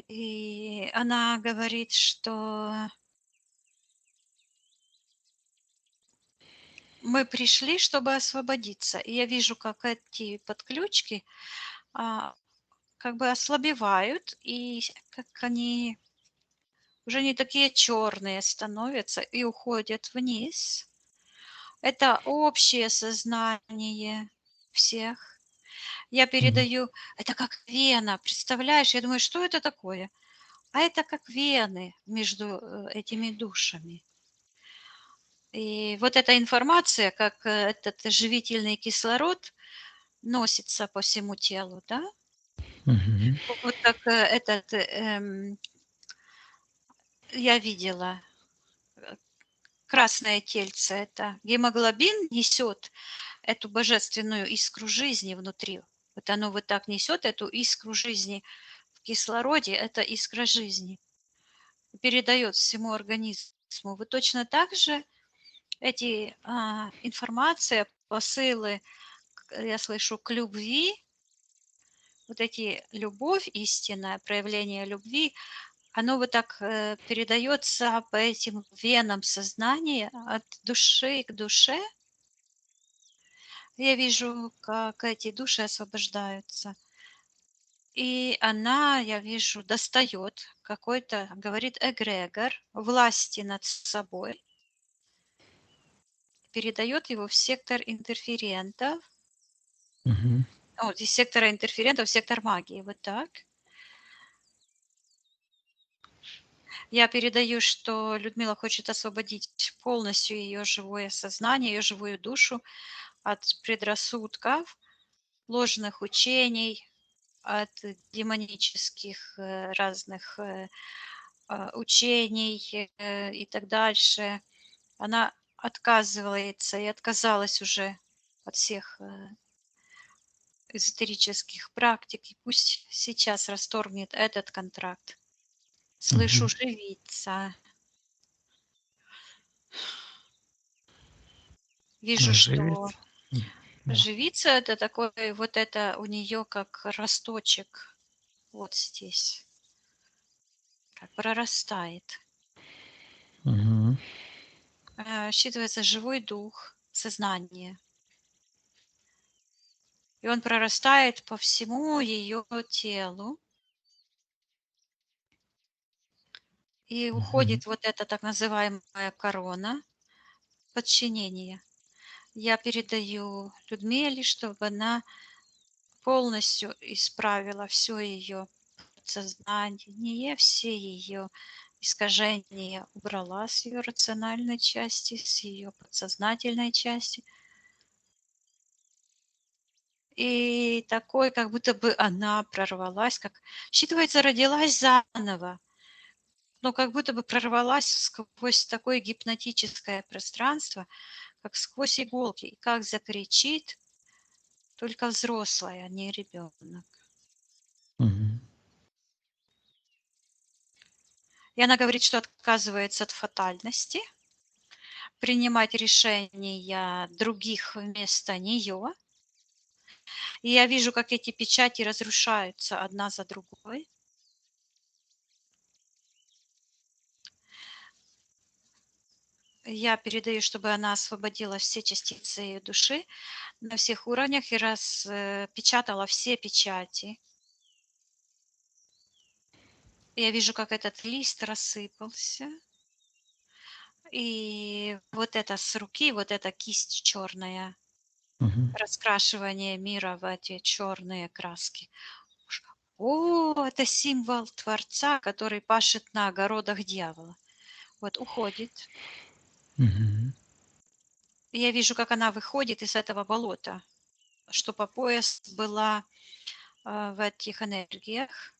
И она говорит, что мы пришли, чтобы освободиться. И я вижу, как эти подключки а, как бы ослабевают, и как они уже не такие черные становятся и уходят вниз. Это общее сознание всех. Я Мгм. передаю, это как вена, представляешь? Я думаю, что это такое? А это как вены между этими душами. И вот эта информация, как этот живительный кислород носится по всему телу, да? Мгм. Вот как я видела красное тельце, это гемоглобин несет эту божественную искру жизни внутри. Вот оно вот так несет эту искру жизни в кислороде, это искра жизни, передает всему организму. Вот точно так же эти информация, посылы, я слышу, к любви, вот эти любовь истинное, проявление любви, оно вот так передается по этим венам сознания от души к душе. Я вижу, как эти души освобождаются. И она, я вижу, достает какой-то, говорит, эгрегор власти над собой, передает его в сектор интерферентов. Мгм. Вот из сектора интерферентов в сектор магии, вот так. Я передаю, что Людмила хочет освободить полностью ее живое сознание, ее живую душу от предрассудков, ложных учений, от демонических разных учений и так дальше. Она отказывается и отказалась уже от всех эзотерических практик, и пусть сейчас расторгнет этот контракт. Слышу, Мгм. живиться. Вижу, что Живец. Да. живица это такой, вот это у нее как росточек вот здесь, как прорастает. Мгм. Считывается живой дух, сознание. И он прорастает по всему ее телу. И Мгм. уходит вот эта так называемая корона подчинения. Я передаю Людмиле, чтобы она полностью исправила все ее подсознание, все ее искажения убрала с ее рациональной части, с ее подсознательной части. И такой, как будто бы она прорвалась, как считывается, родилась заново, но как будто бы прорвалась сквозь такое гипнотическое пространство, как сквозь иголки, и как закричит только взрослая, а не ребенок. Мгм. И она говорит, что отказывается от фатальности, принимать решения других вместо нее. И я вижу, как эти печати разрушаются одна за другой. Я передаю, чтобы она освободила все частицы ее души на всех уровнях и распечатала все печати. Я вижу, как этот лист рассыпался. И вот это с руки, вот эта кисть черная, Мгм. раскрашивание мира в эти черные краски. О, это символ Творца, который пашет на огородах дьявола. Вот уходит. Мгм. И я вижу, как она выходит из этого болота, что по пояс была в этих энергиях.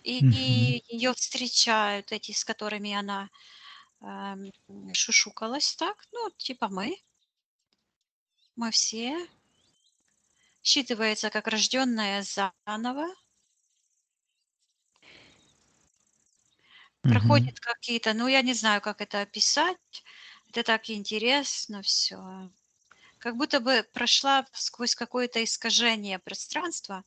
Мгм. И ее встречают эти, с которыми она эм, шушукалась так, ну, типа мы все, считывается как рожденная заново, Мгм. проходит какие-то, ну, я не знаю, как это описать, это так интересно все. Как будто бы прошла сквозь какое-то искажение пространства,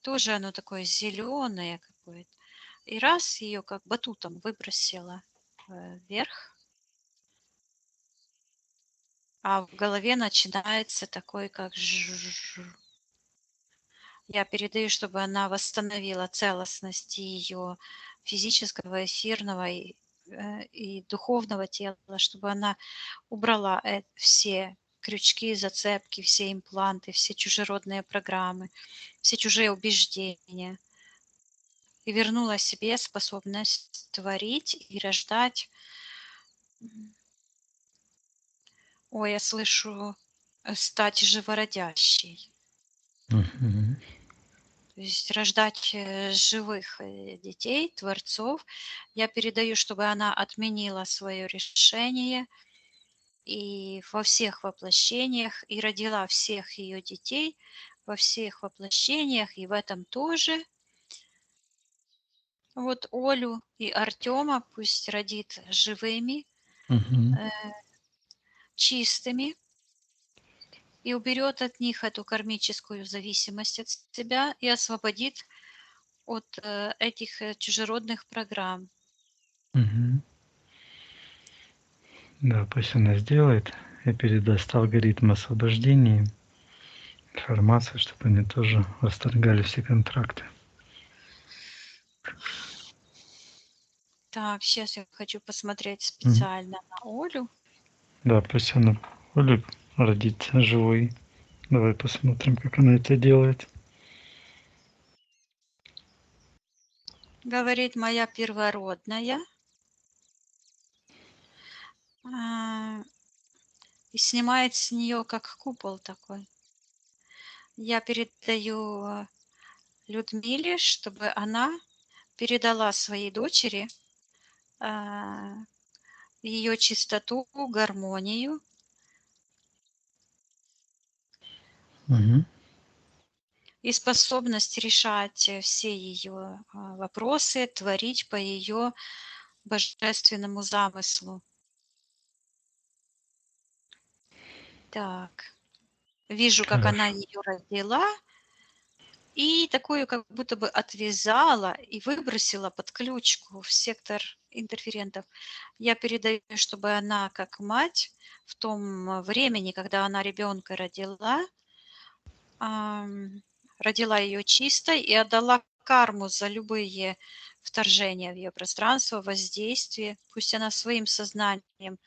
тоже оно такое зеленое какое-то, и раз ее как батутом выбросила вверх, а в голове начинается такой как я передаю, чтобы она восстановила целостность ее физического, эфирного и духовного тела, чтобы она убрала все крючки, зацепки, все импланты, все чужеродные программы, все чужие убеждения и вернула себе способность творить и рождать. Ой, я слышу, стать живородящей. Мгм. То есть рождать живых детей, творцов. Я передаю, чтобы она отменила свое решение и во всех воплощениях, и родила всех ее детей во всех воплощениях, и в этом тоже. Вот Олю и Артема пусть родит живыми, Мгм. э, чистыми, и уберет от них эту кармическую зависимость от себя и освободит от этих чужеродных программ. Мгм. Да, пусть она сделает и передаст алгоритм освобождения, информацию, чтобы они тоже расторгали все контракты. Так, сейчас я хочу посмотреть Мгм. специально на Олю. Да, пусть она Оля родится живой. Давай посмотрим, как она это делает. говорит моя первородная, и снимает с нее как купол такой. Я передаю Людмиле, чтобы она передала своей дочери ее чистоту, гармонию Мгм. и способность решать все ее вопросы, творить по ее божественному замыслу. Так, вижу, как она Хорошо. ее родила, и такую как будто бы отвязала и выбросила под ключку в сектор интерферентов. Я передаю, чтобы она, как мать, в том времени, когда она ребенка родила ее чистой и отдала карму за любые вторжения в ее пространство, воздействие. Пусть она своим сознанием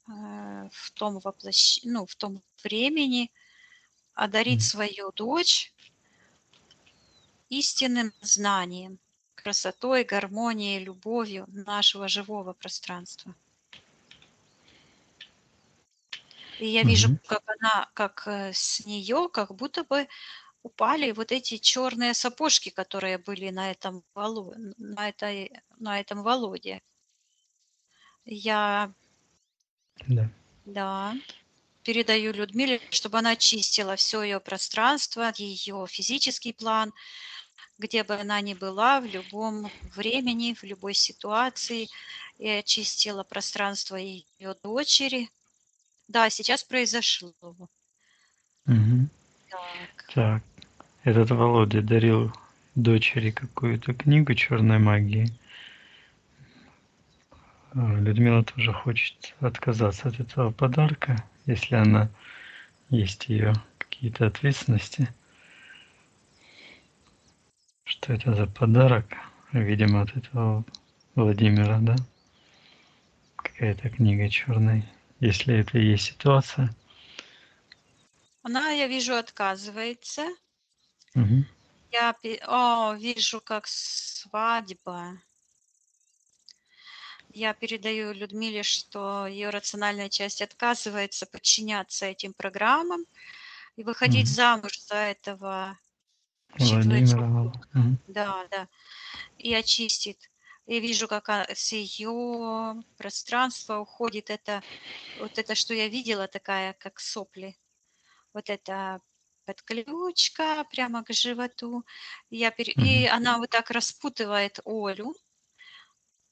в том в том времени одарит М. свою дочь истинным знанием, красотой, гармонией, любовью нашего живого пространства. И я вижу, Мгм. как она, как с нее, как будто бы упали вот эти черные сапожки, которые были на этом на этом Володе. Я, Да. да, передаю Людмиле, чтобы она очистила все ее пространство, ее физический план, где бы она ни была, в любом времени, в любой ситуации, и очистила пространство ее дочери. Да, сейчас произошло. Мгм. Так. Так, этот Володя дарил дочери какую-то книгу черной магии. Людмила тоже хочет отказаться от этого подарка, если она есть ее какие-то ответственности. Что это за подарок? Видимо, от этого Владимира, да? Какая-то книга черная. Если это и есть ситуация. Она, я вижу, отказывается. Мгм. Вижу, как свадьба. Я передаю Людмиле, что ее рациональная часть отказывается подчиняться этим программам и выходить Мгм. замуж за этого, считывает Владимира. Мгм. да, да, и очистит. Я вижу, как с ее пространства уходит вот это, что я видела, такая, как сопли. Вот это подключка прямо к животу. И Мгм. она вот так распутывает Олю.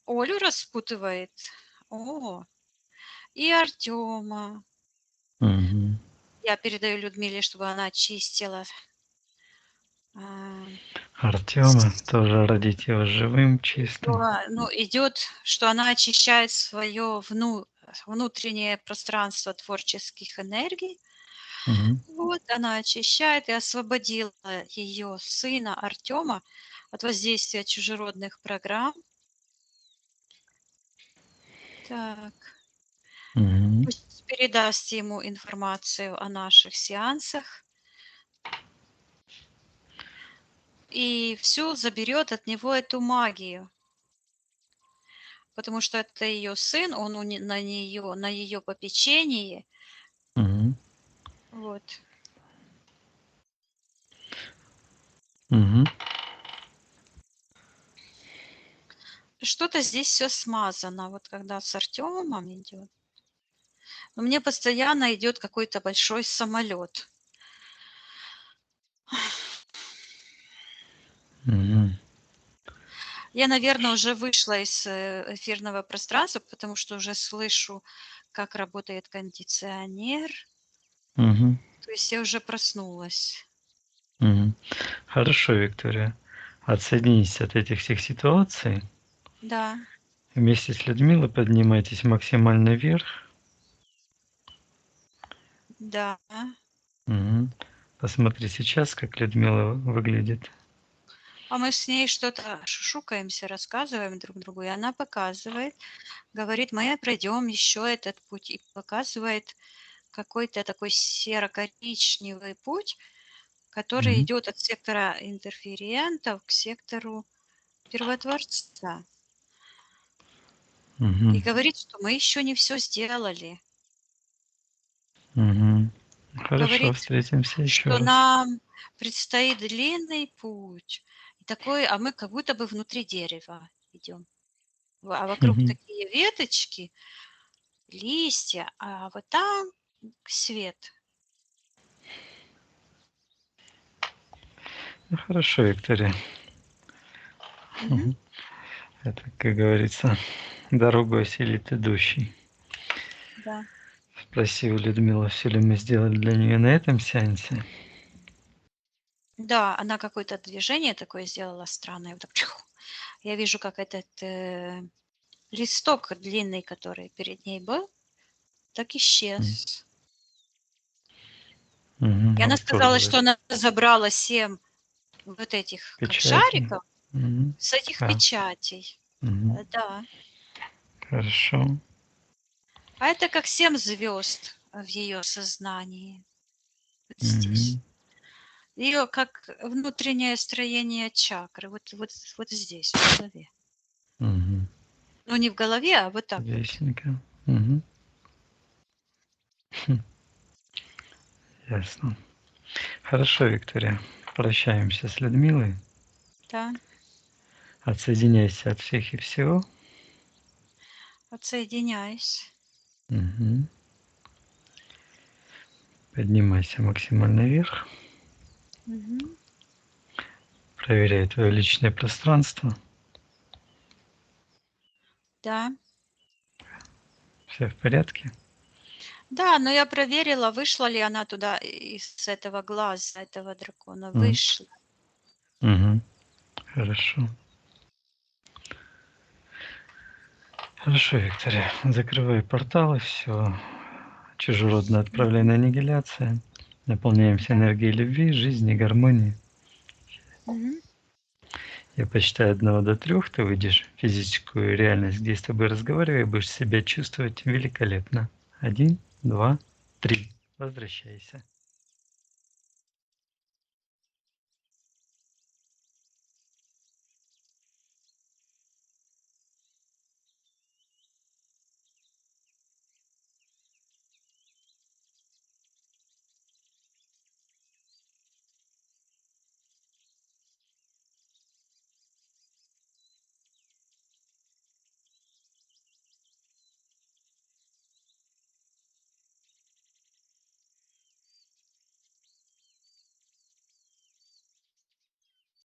Олю распутывает. О, и Артема. Мгм. Я передаю Людмиле, чтобы она очистила. А, Артема тоже родить его живым, чистым. Ну, идет, что она очищает свое внутреннее пространство творческих энергий. Мгм. Вот она очищает и освободила ее сына Артема от воздействия чужеродных программ. Так, Мгм. пусть передаст ему информацию о наших сеансах и всё заберет от него эту магию. Потому что это ее сын, он на ее попечении. Мгм. Вот. Мгм. Что-то здесь все смазано, вот когда с Артемом идет. Но мне постоянно идет какой-то большой самолет. Мгм. Я, наверное, уже вышла из эфирного пространства, потому что уже слышу, как работает кондиционер. Мгм. То есть я уже проснулась. Мгм. Хорошо, Виктория. Отсоединитесь от этих всех ситуаций. Да, Вместе с Людмилой поднимайтесь максимально вверх. да. Мгм. Посмотри сейчас, как Людмила выглядит. А мы с ней что-то шушукаемся, рассказываем друг другу, и она показывает, говорит: "Мы пройдем еще этот путь", и показывает какой-то такой серо-коричневый путь, который Мгм. идет от сектора интерферентов к сектору Первотворца и Мгм. говорит, что мы еще не все сделали. Мгм. Хорошо, Говорит, встретимся еще что раз. нам предстоит длинный путь. И такой, а мы как будто бы внутри дерева идем. А вокруг Мгм. такие веточки, листья, а вот там свет. Ну, хорошо, Виктория. Мгм. Мгм. Это, как говорится, дорогу осилит идущий. Да. Спроси у Людмилы, все ли мы сделали для нее на этом сеансе. Да, она какое-то движение такое сделала странное. Вот так чух. Я вижу, как этот листок длинный, который перед ней был, так М. исчез. И Мгм. она сказала, что Использовать она забрала 7 вот этих как печати. шариков Мгм. с этих А, печатей. мгм. Да. Хорошо. А это как 7 звезд в ее сознании. Вот здесь. Мгм. Ее как внутреннее строение чакры. Вот здесь, в голове. Мгм. Ну, не в голове, а вот так вот. Весненько. Мгм. Хм. Ясно. Хорошо, Виктория. Прощаемся с Людмилой. Да. Отсоединяйся от всех и всего. Отсоединяюсь. Мгм. Поднимайся максимально вверх. Мгм. Проверяй твое личное пространство. Да. Все в порядке? Да, но я проверила, вышла ли она туда из этого глаза этого дракона. М. Вышла. Мгм. Хорошо. Хорошо, Виктория. Закрывай порталы, все чужеродное отправляй Мгм. на аннигиляция. Наполняемся Да. энергией любви, жизни, гармонии. Мгм. Я посчитаю от 1 до 3, ты выйдешь в физическую реальность, где я с тобой разговариваю, и будешь себя чувствовать великолепно. 1, 2, 3. Возвращайся.